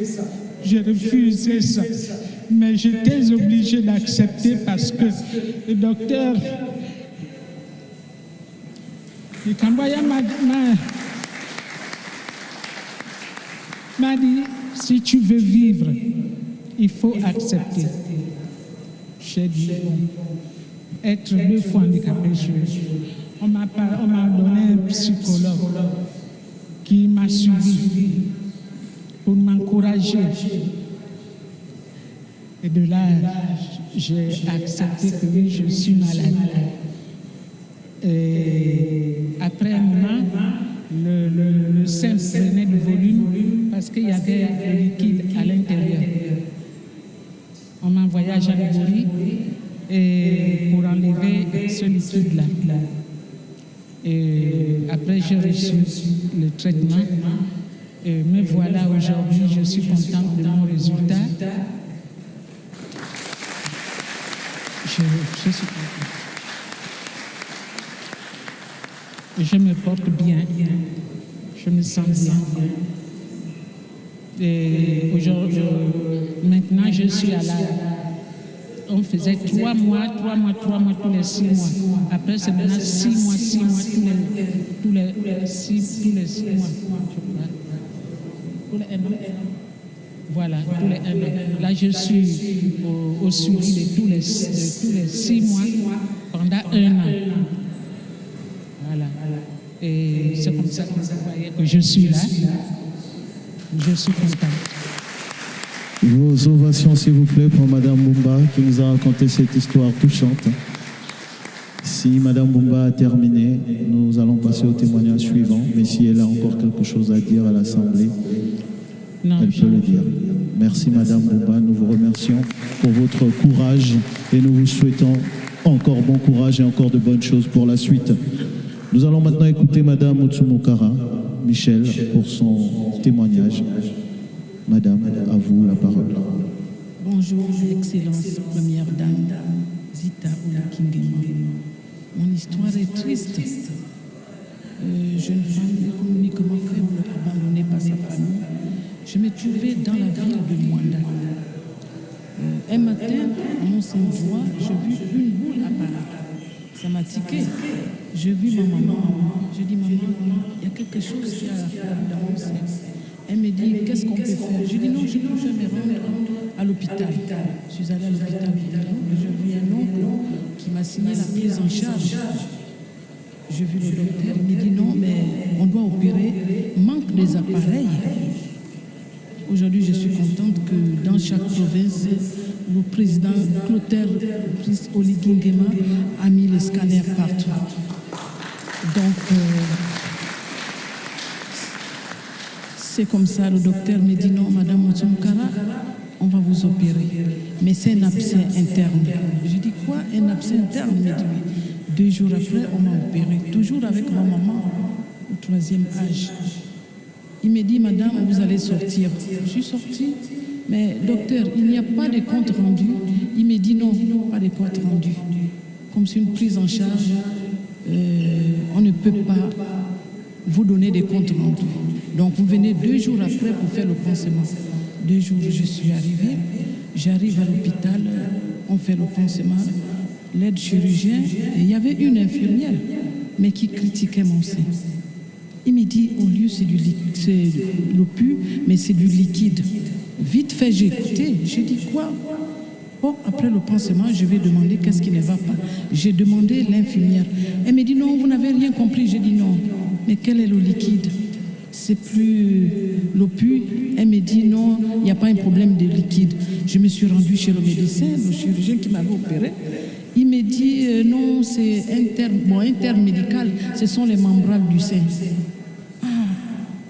J'ai refusé ça. Mais j'étais obligée d'accepter parce que le docteur de Camboya m'a dit, si tu veux vivre, il faut accepter. J'ai dit, être 2 fois handicapé, on m'a donné un psychologue qui m'a suivi pour m'encourager. Et de là, j'ai accepté que oui, je suis malade. Et après un moment, le sein prenait du volume parce qu'il y avait le liquide à l'intérieur. On m'envoyait voyage à Libori et pour enlever ce liquide-là. Et après, j'ai reçu le traitement. Et me voilà aujourd'hui, je suis contente de mon résultat. Je suis contente. Je me porte bien, je me sens bien. Et aujourd'hui, maintenant, je suis à la... On faisait 3 mois tous les 6 mois. Après, c'est maintenant 6 mois, tous les 6 mois, je crois. Tous les 1 an. Voilà, tous les 1 an. Là, je suis au suivi de tous les 6 mois pendant 1 an. Voilà. Et c'est comme ça que vous voyez que je suis là. Je suis contente. Vos ovations, s'il vous plaît, pour Madame Mumba, qui nous a raconté cette histoire touchante. Si Madame Mumba a terminé, nous allons passer au témoignage suivant. Mais si elle a encore quelque chose à dire à l'Assemblée, elle peut le dire. Merci Madame Mumba, nous vous remercions pour votre courage et nous vous souhaitons encore bon courage et encore de bonnes choses pour la suite. Nous allons maintenant écouter Madame Otsumokara Michel pour son témoignage. Madame, à vous la parole. Bonjour, Excellence, Première Dame, Zita Olakingema. Mon histoire est triste. Jeune femme économiquement faible, abandonnée par sa famille. Je me trouvais dans la ville de Mwanda. Un matin, à mon sein droit, j'ai vu une boule apparaître. Ça m'a tiqué. J'ai vu ma maman. J'ai dit, maman, il y a quelque chose qui a apparu dans mon sein. Elle me dit, qu'est-ce qu'on peut faire? Je dis, non, je préfère me rendre à l'hôpital. Je suis allée à l'hôpital. J'ai vu un oncle qui m'a signé la prise en charge. J'ai vu le docteur, il me dit, non, mais on doit opérer, manque des appareils. Aujourd'hui, je suis contente que dans chaque province, le président Clotaire Oligingema a mis les scanners partout. Donc, c'est comme ça, le docteur me dit non, Madame Otsumokara, on va vous opérer. Mais c'est un abcès interne. Je dis quoi, un abcès interne? Il me dit oui. 2 jours après, on m'a opéré, toujours avec ma maman, au 3e âge. Il me dit, Madame, vous allez sortir. Je suis sortie, mais docteur, il n'y a pas de compte rendu. Il me dit non, pas de compte rendu. Comme c'est une prise en charge, on ne peut pas vous donner des comptes rendus. Donc vous venez 2 jours après pour faire le pansement. 2 jours, je suis arrivée. J'arrive à l'hôpital, on fait le pansement. L'aide chirurgien, et il y avait une infirmière, mais qui critiquait mon sein. Il me dit, au lieu c'est l'opus, mais c'est du liquide. Vite fait, j'ai écouté. J'ai dit quoi? Bon, après le pansement, je vais demander qu'est-ce qui ne va pas. J'ai demandé l'infirmière. Elle me dit, non, vous n'avez rien compris. J'ai dit, non. Mais quel est le liquide? C'est plus l'opus. Elle me dit, non, il n'y a pas un problème de liquide. Je me suis rendue chez le médecin, le chirurgien qui m'avait opéré. Il me dit, non, c'est un terme médical, ce sont les membranes du sein.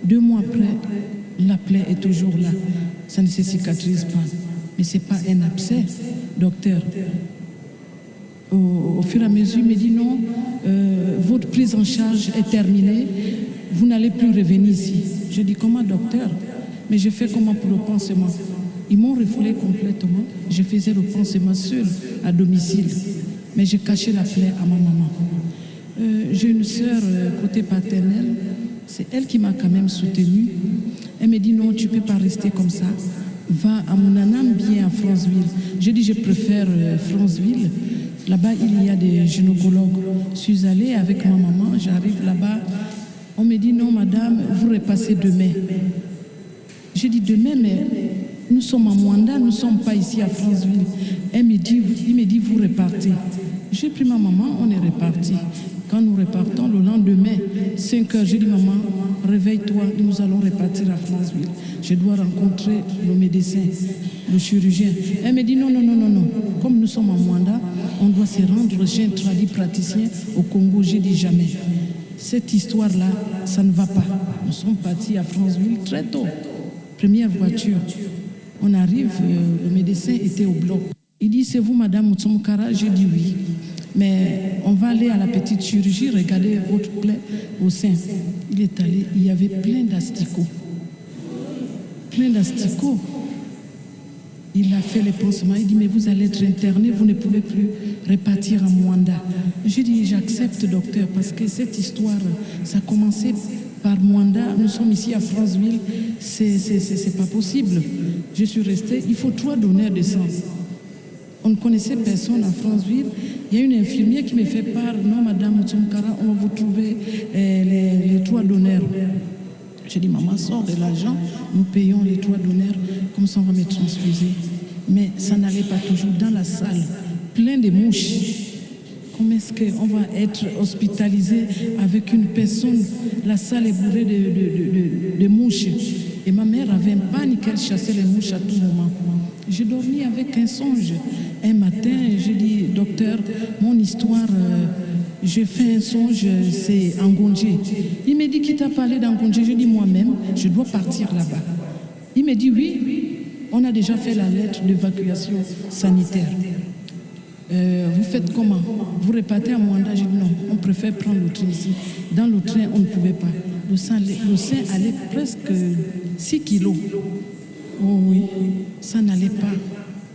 2 mois après, la plaie est toujours là. Ça ne se cicatrise pas. Mais ce n'est pas un abcès, docteur. Au fur et à mesure, il me dit non, votre prise en charge est terminée, vous n'allez plus revenir ici. Je dis comment, docteur? Mais je fais comment pour le pansement? Ils m'ont refoulé complètement. Je faisais le pansement seul, à domicile. Mais j'ai caché la plaie à ma maman. J'ai une sœur côté paternel. C'est elle qui m'a quand même soutenue. Elle me dit non, tu ne peux pas rester comme ça. Va à Mounanam, bien à Franceville. Je dis je préfère Franceville. Là-bas, il y a des gynécologues. Je suis allée avec ma maman, j'arrive là-bas. On me dit non, madame, vous repassez demain. J'ai dit demain, mais nous sommes à Mwanda, nous ne sommes pas ici à Franceville. Il me dit vous repartez. J'ai pris ma maman, on est reparti. Quand nous repartons le lendemain, 5 heures, j'ai dit maman, réveille-toi, nous allons repartir à Franceville. Je dois rencontrer le médecin, le chirurgien. Elle me dit non. Comme nous sommes à Mwanda, on doit se rendre chez un praticien au Congo. J'ai dit jamais. Cette histoire-là, ça ne va pas. Nous sommes partis à Franceville très tôt. Première voiture. On arrive, le médecin était au bloc. Il dit, c'est vous, Madame Mutsumukara? J'ai dit oui. Mais on va aller à la petite chirurgie, regarder votre plaie au sein. Il est allé, il y avait plein d'asticots. Plein d'asticots. Il a fait les pansements. Il dit, mais vous allez être interné, vous ne pouvez plus repartir à Mwanda. J'ai dit, j'accepte, docteur, parce que cette histoire, ça a commencé par Mwanda. Nous sommes ici à Franceville. C'est pas possible. Je suis restée. Il faut 3 donneurs de sang. On ne connaissait personne à Franceville. Il y a une infirmière qui me fait part. Non, Madame Mutsumukara, on va vous trouver les 3 donneurs. J'ai dit, maman, sort de l'argent, nous payons les 3 donneurs, comme ça on va me transfuser. Mais ça n'allait pas toujours dans la salle, plein de mouches. Comment est-ce qu'on va être hospitalisé avec une personne? La salle est bourrée de mouches. Et ma mère avait un panique, elle chassait les mouches à tout moment. J'ai dormi avec un songe. Un matin, j'ai dit, docteur, mon histoire, j'ai fait un songe, c'est Ngondje. Il m'a dit, qui t'a parlé d'Ngondje? J'ai dit, moi-même, je dois partir là-bas. Il m'a dit, oui, on a déjà fait la lettre d'évacuation sanitaire. Vous faites comment? Vous repartez à Mwanda? J'ai dit, non, on préfère prendre le train ici. Dans le train, on ne pouvait pas. Le sein allait presque 6 kilos. Oh oui, ça n'allait pas.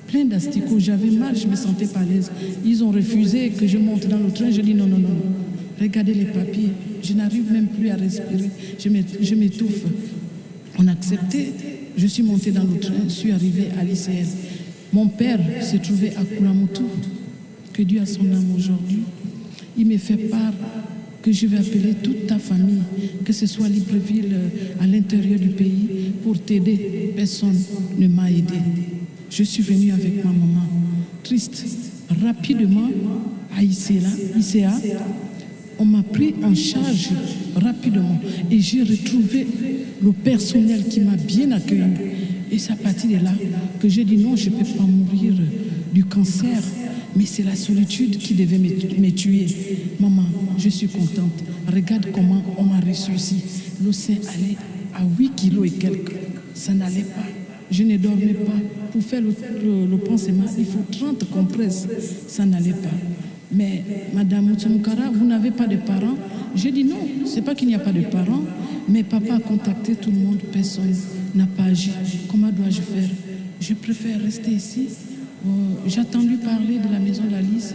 Plein d'asticots, j'avais mal, je me sentais pas à l'aise. Ils ont refusé que je monte dans le train. Je dis non, non, non. Regardez les papiers, je n'arrive même plus à respirer. Je m'étouffe. On a accepté. Je suis montée dans le train, je suis arrivée à l'ICS. Mon père se trouvait à Kulamoto. Que Dieu a son âme aujourd'hui. Il me fait part que je vais appeler toute ta famille, que ce soit Libreville, à l'intérieur du pays, pour t'aider. Personne ne m'a aidé. Je suis venue avec ma maman, triste. Rapidement, à ICA, on m'a pris en charge rapidement. Et j'ai retrouvé le personnel qui m'a bien accueilli. Et c'est à partir de là que j'ai dit non, je ne peux pas mourir du cancer. Mais c'est la solitude qui devait me tuer. Maman, je suis contente. Regarde comment on m'a ressuscité. Le sein allait à 8 kilos et quelques. Ça n'allait pas. Je ne dormais pas. Pour faire le pansement, il faut 30 compresses. Ça n'allait pas. Mais Madame Mutsumukara, vous n'avez pas de parents? J'ai dit non, c'est pas qu'il n'y a pas de parents, mais papa a contacté tout le monde, personne n'a pas agi. Comment dois-je faire? Je préfère rester ici. J'ai attendu parler de la maison d'Alice.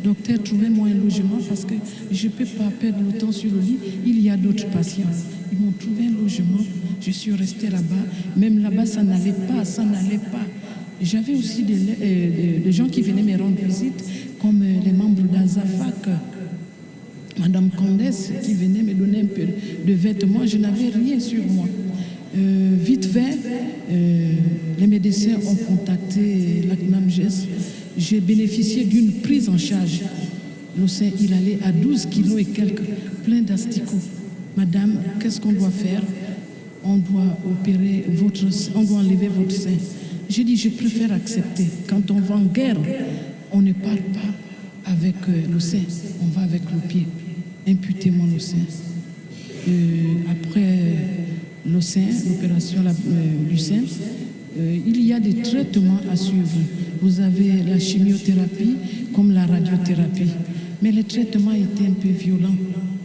Docteur, trouvez-moi un logement parce que je ne peux pas perdre le temps sur le lit. Il y a d'autres patients. Ils m'ont trouvé un logement. Je suis restée là-bas. Même là-bas, ça n'allait pas, ça n'allait pas. J'avais aussi des gens qui venaient me rendre visite, comme les membres d'Azafac, Madame Condesse, qui venait me donner un peu de vêtements. Je n'avais rien sur moi. Vite fait, les médecins ont contacté la CNAMGES. J'ai bénéficié d'une prise en charge. Le sein, il allait à 12 kilos et quelques, plein d'asticots. Madame, qu'est-ce qu'on doit faire? On doit opérer on doit enlever votre sein. J'ai dit, je préfère accepter. Quand on va en guerre, on ne parle pas avec le sein, on va avec le pied. Imputez-moi le sein. Après le sein, l'opération du sein, il y a des traitements à suivre. Vous avez la chimiothérapie comme la radiothérapie. Mais les traitements étaient un peu violents.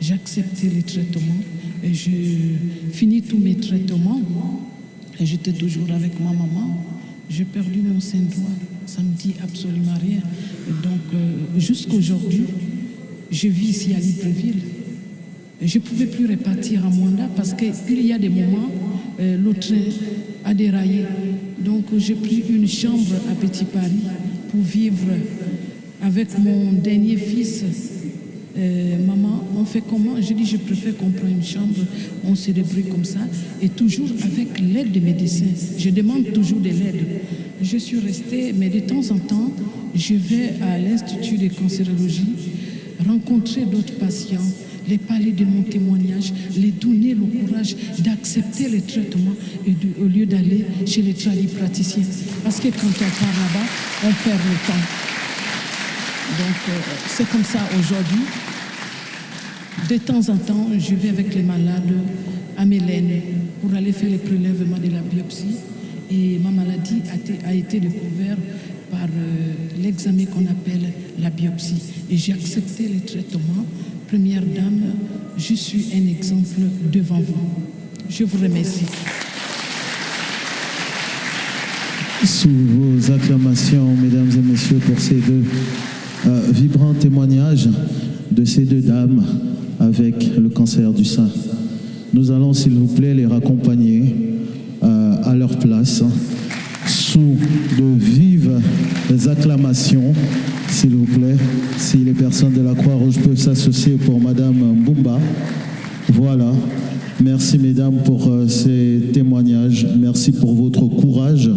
J'acceptais les traitements et je finis tous mes traitements. Et j'étais toujours avec ma maman. J'ai perdu mon sein droit. Ça ne me dit absolument rien. Et donc, jusqu'à aujourd'hui, je vis ici à Libreville. Je ne pouvais plus repartir à Mwanda parce qu'il y a des moments, le train a déraillé. Donc j'ai pris une chambre à Petit Paris pour vivre avec mon dernier fils. Maman, on fait comment? J'ai dit, je préfère qu'on prenne une chambre, on se débrouille comme ça. Et toujours avec l'aide des médecins. Je demande toujours de l'aide. Je suis restée, mais de temps en temps, je vais à l'Institut de cancérologie, rencontrer d'autres patients, les parler de mon témoignage, les donner le courage d'accepter les traitements au lieu d'aller chez les tradipraticiens. Parce que quand on part là-bas, on perd le temps. Donc c'est comme ça aujourd'hui. De temps en temps, je vais avec les malades à Mélène pour aller faire les prélèvements de la biopsie. Et ma maladie a été découverte par l'examen qu'on appelle la biopsie. Et j'ai accepté le traitement. Première dame, je suis un exemple devant vous. Je vous remercie. Sous vos acclamations, mesdames et messieurs, pour ces deux vibrants témoignages de ces deux dames avec le cancer du sein. Nous allons, s'il vous plaît, les raccompagner à leur place, sous de vives acclamations, s'il vous plaît. Si les personnes de la Croix-Rouge peuvent s'associer pour Madame Mbumba. Voilà. Merci, mesdames, pour ces témoignages. Merci pour votre courage.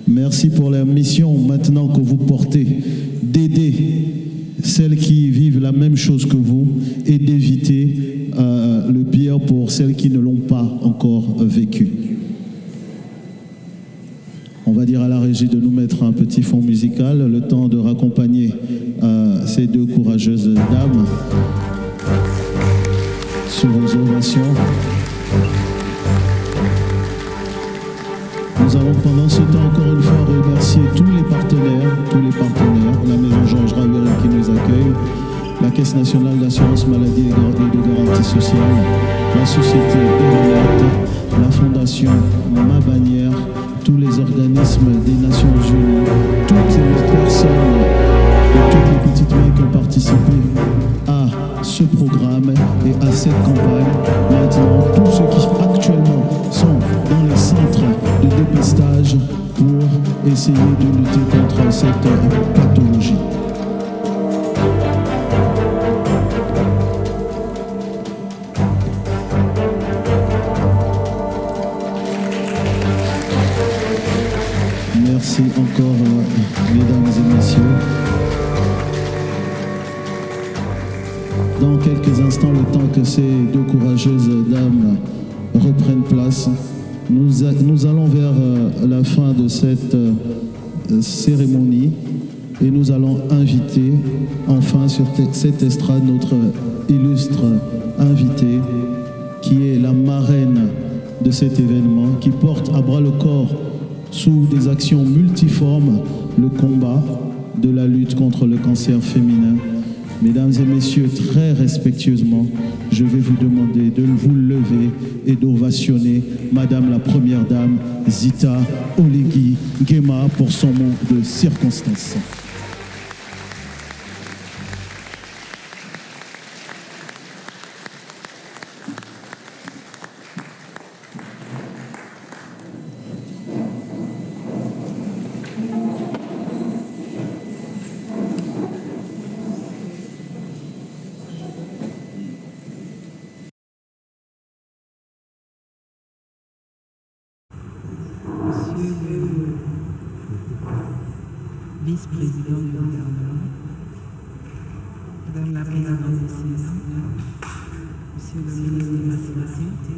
Merci pour la mission maintenant que vous portez, d'aider celles qui vivent la même chose que vous et d'éviter le pire pour celles qui ne l'ont pas encore vécu. On va dire à la régie de nous mettre un petit fond musical, le temps de raccompagner ces deux courageuses dames sous vos ovations. Nous allons pendant ce temps encore une fois remercier tous les partenaires, la Maison Georges Raveri qui nous accueille, la Caisse nationale d'assurance maladie et de garantie sociale, la société Eramet, la Fondation Ma Bannière, tous les organismes des Nations Unies, toutes les personnes et toutes les petites mains qui ont participé à ce programme et à cette campagne. Maintenant, tous ceux qui actuellement sont dans les centres de dépistage pour essayer de lutter contre cette pathologie. Merci encore, mesdames et messieurs. Dans quelques instants, le temps que ces deux courageuses dames reprennent place, nous allons vers la fin de cette cérémonie et nous allons inviter enfin sur cette estrade notre illustre invitée qui est la marraine de cet événement, qui porte à bras le corps sous des actions multiformes le combat de la lutte contre le cancer féminin. Mesdames et messieurs, très respectueusement, je vais vous demander de vous lever et d'ovationner Madame la Première Dame, Zita Oligui Nguema, pour son mot de circonstance. Vice-président du gouvernement, Madame la présidente du Sénat, Monsieur le ministre de la Santé,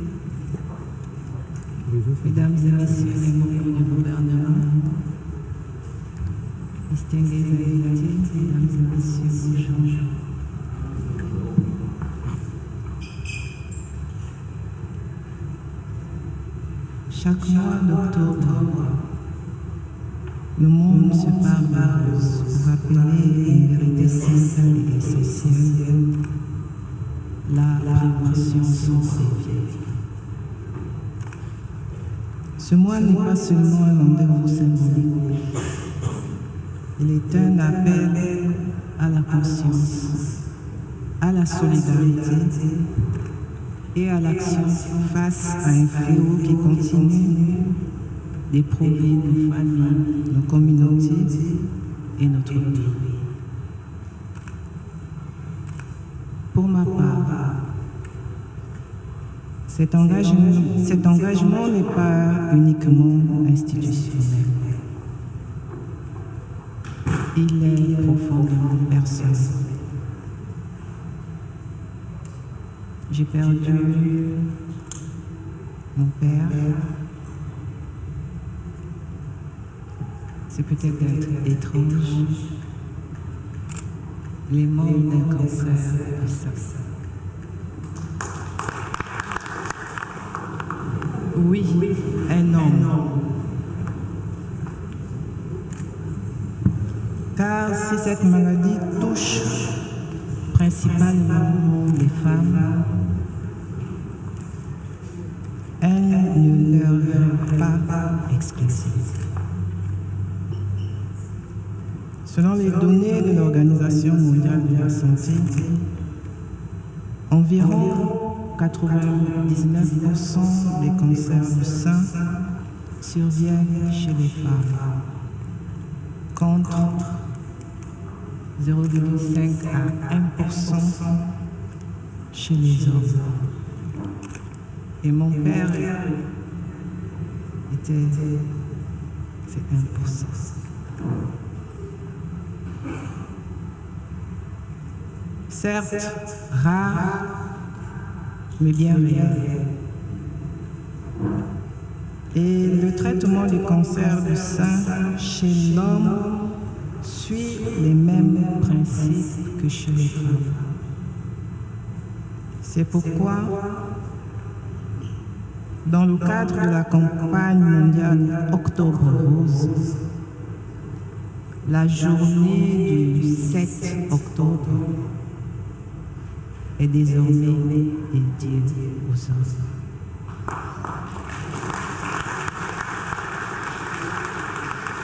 Mesdames et Messieurs les membres du gouvernement, distingués invités, Mesdames et Messieurs, bonjour. Chaque mois d'octobre, le monde se barbarise pour rappeler une vérité simple et essentielle, la prévention sans vieille. Ce mois n'est pas seulement un rendez-vous symbolique, il est un appel à la conscience, à la solidarité et à l'action face à un fléau qui continue d'éprouver nos familles, nos communautés et notre pays. Pour ma part, cet engagement n'est pas uniquement institutionnel. Il est profondément personnel. J'ai perdu mon père. C'est peut-être étrange. Les morts d'un cancer du sein. Oui, un homme. car si cette maladie touche principalement les femmes, elle ne leur est pas exclusive. Selon les données de l'Organisation mondiale de la santé, environ 99% des cancers du sein surviennent chez les femmes, contre 0,5 à 1% chez les hommes. Et mon père était c'est 1%. Certes, rare, mais bien réel. Et le traitement du cancer du sein chez l'homme suit les mêmes principes que chez les femmes. C'est pourquoi, dans le cadre de la campagne mondiale Octobre Rose, la journée du 7 octobre est désormais dédiée aux hommes.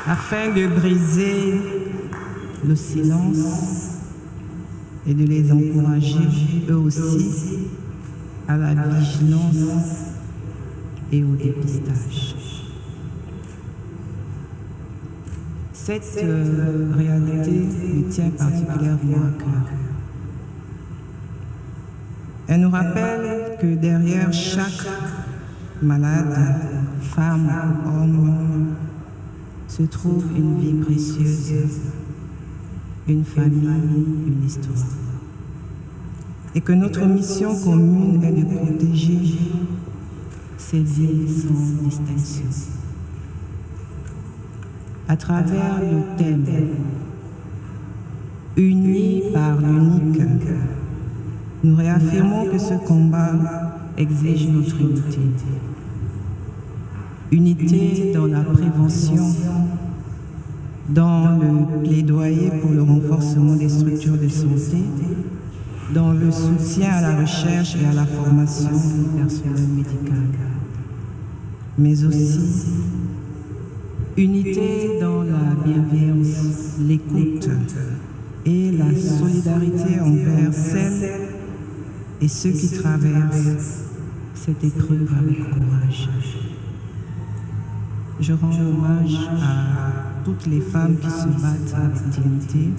Afin de briser le silence et de les encourager eux aussi à la vigilance et au dépistage. Cette réalité me tient particulièrement à cœur. Elle nous rappelle que derrière chaque malade, femme, homme, se trouve une vie précieuse, une famille, une histoire. Et que notre mission commune est de protéger ces vies sans distinction. À travers le thème « Unis par l'unique », nous réaffirmons que ce combat exige notre unité. Unité dans la prévention, dans le plaidoyer pour le renforcement des structures de santé, dans le soutien à la recherche et à la formation du personnel médical, mais aussi unité dans la bienveillance, l'écoute et la solidarité envers celles et ceux qui traversent cette épreuve avec courage. Je rends hommage à toutes les femmes qui se battent avec dignité,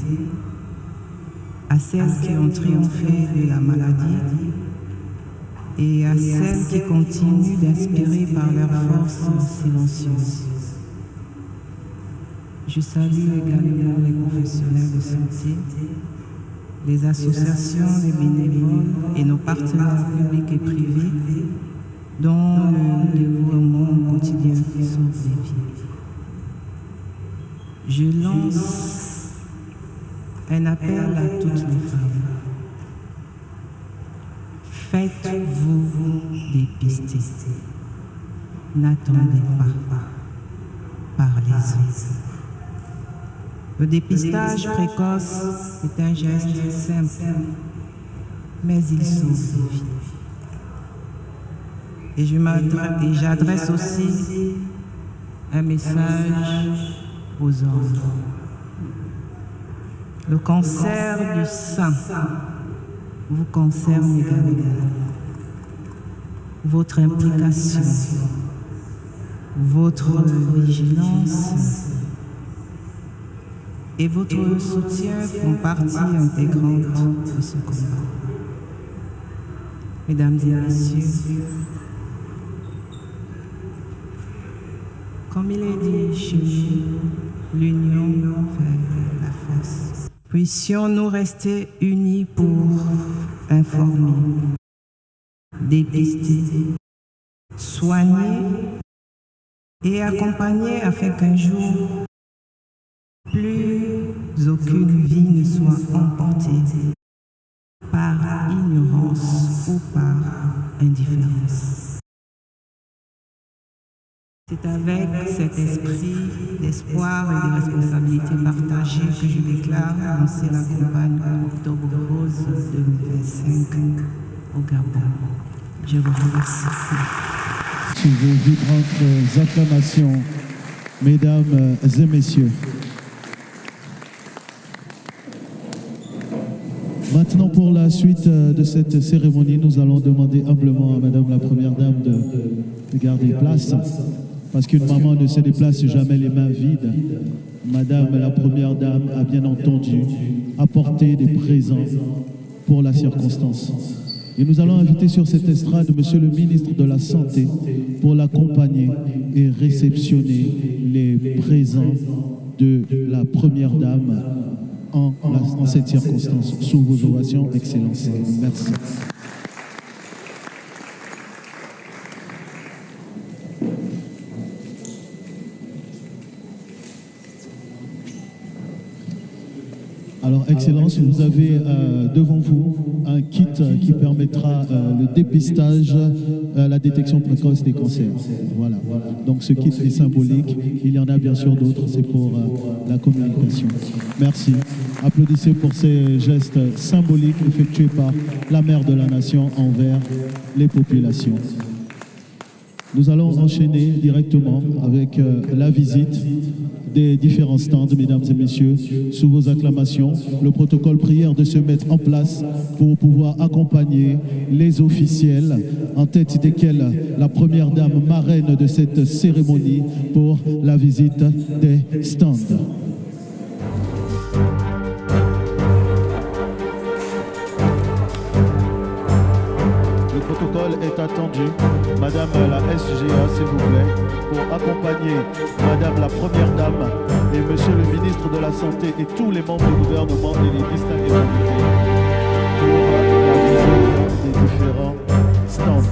à celles qui ont triomphé de la maladie et à celles qui continuent d'inspirer par leur force silencieuse. Je salue également les professionnels de santé, les associations, les bénévoles et nos partenaires publics et privés dont le dévouement quotidien sauve des vies. Je lance un appel à toutes les femmes. Faites-vous dépister. N'attendez pas. Parlez-en. Le dépistage précoce est un geste simple, mais il sauve des vies. Et j'adresse aussi un message aux hommes. Le cancer du sein vous concerne également. Votre implication, votre vigilance et votre soutien font partie intégrante de ce combat. Mesdames et messieurs, comme il est dit chez nous, l'union fait la force. Puissions-nous rester unis pour informer, dépister, soigner et accompagner afin qu'un jour, plus aucune vie ne soit emportée par ignorance ou par indifférence. C'est avec cet esprit d'espoir et de responsabilité partagée que je déclare lancer la campagne Octobre Rose 2025 au Gabon. Je vous remercie. Sous vos vibrantes acclamations, mesdames et messieurs. Maintenant, pour la suite de cette cérémonie, nous allons demander humblement à Madame la Première Dame de garder place, parce qu'une maman ne se déplace jamais les mains vides. Madame la Première Dame a bien entendu apporté des présents pour la circonstance. Et nous allons inviter sur cette estrade Monsieur le ministre de la Santé pour l'accompagner et réceptionner les présents de la Première Dame en cette circonstance. Sous vos ovations, Excellences. Merci. Alors, Excellence, vous avez devant vous un kit qui permettra le dépistage, la détection précoce des cancers. Voilà. Donc, ce kit est symbolique. Il y en a bien sûr d'autres. C'est pour la communication. Merci. Applaudissez pour ces gestes symboliques effectués par la mère de la nation envers les populations. Nous allons enchaîner directement avec la visite des différents stands, mesdames et messieurs. Sous vos acclamations, le protocole prière de se mettre en place pour pouvoir accompagner les officiels, en tête desquels la Première Dame marraine de cette cérémonie pour la visite des stands. Le protocole est attendu. Madame la SGA, s'il vous plaît, pour accompagner Madame la Première Dame et Monsieur le ministre de la Santé et tous les membres du gouvernement et les distingués invités pour la visite des différents stands.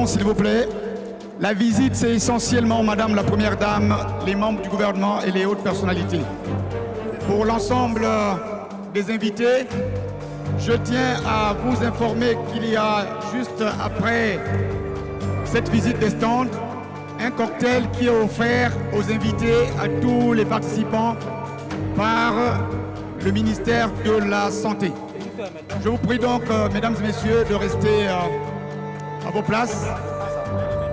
S'il vous plaît. La visite, c'est essentiellement Madame la Première Dame, les membres du gouvernement et les hautes personnalités. Pour l'ensemble des invités, je tiens à vous informer qu'il y a juste après cette visite des stands, un cocktail qui est offert aux invités, à tous les participants, par le ministère de la Santé. Je vous prie donc, mesdames et messieurs, de rester à vos places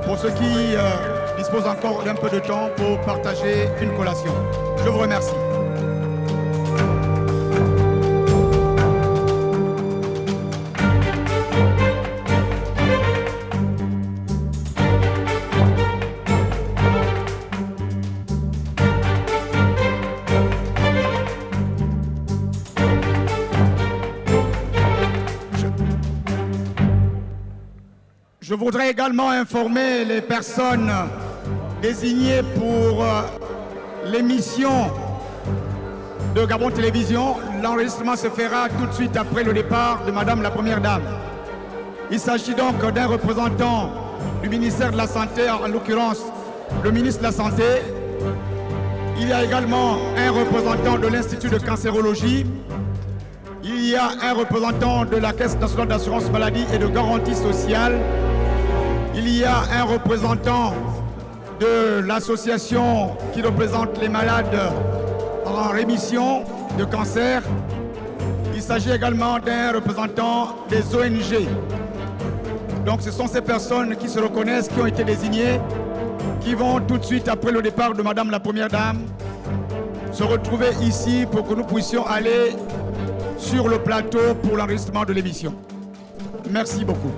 pour ceux qui disposent encore d'un peu de temps pour partager une collation. Je vous remercie. Je voudrais également informer les personnes désignées pour l'émission de Gabon Télévision. L'enregistrement se fera tout de suite après le départ de Madame la Première Dame. Il s'agit donc d'un représentant du ministère de la Santé, en l'occurrence le ministre de la Santé. Il y a également un représentant de l'Institut de cancérologie. Il y a un représentant de la Caisse nationale d'assurance maladie et de garantie sociale. Il y a un représentant de l'association qui représente les malades en rémission de cancer. Il s'agit également d'un représentant des ONG. Donc ce sont ces personnes qui se reconnaissent, qui ont été désignées, qui vont tout de suite après le départ de Madame la Première Dame se retrouver ici pour que nous puissions aller sur le plateau pour l'enregistrement de l'émission. Merci beaucoup.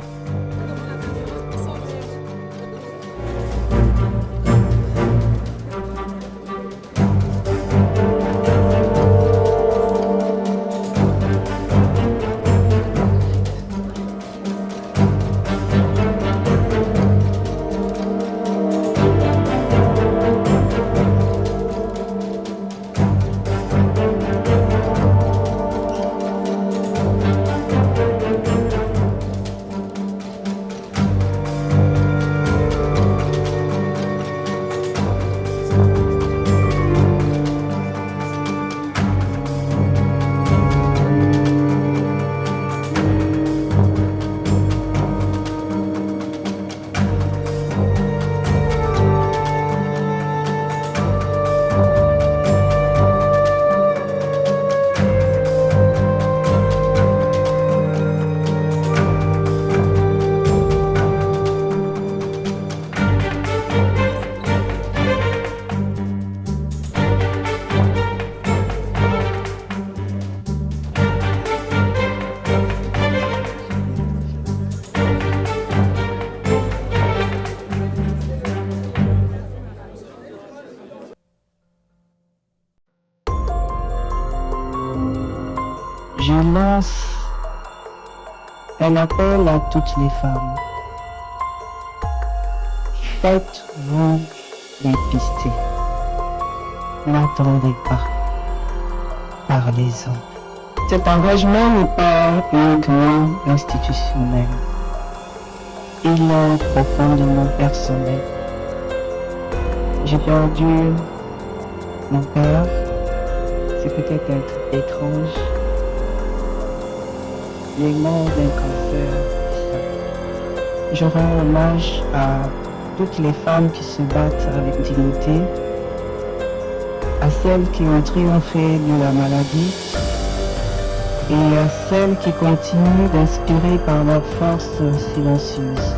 Je lance un appel à toutes les femmes. Faites-vous dépister. N'attendez pas. Parlez-en. Cet engagement n'est pas uniquement institutionnel. Il est profondément personnel. J'ai perdu mon père. C'est peut-être être étrange. Il est mort d'un cancer. Je rends hommage à toutes les femmes qui se battent avec dignité, à celles qui ont triomphé de la maladie et à celles qui continuent d'inspirer par leur force silencieuse.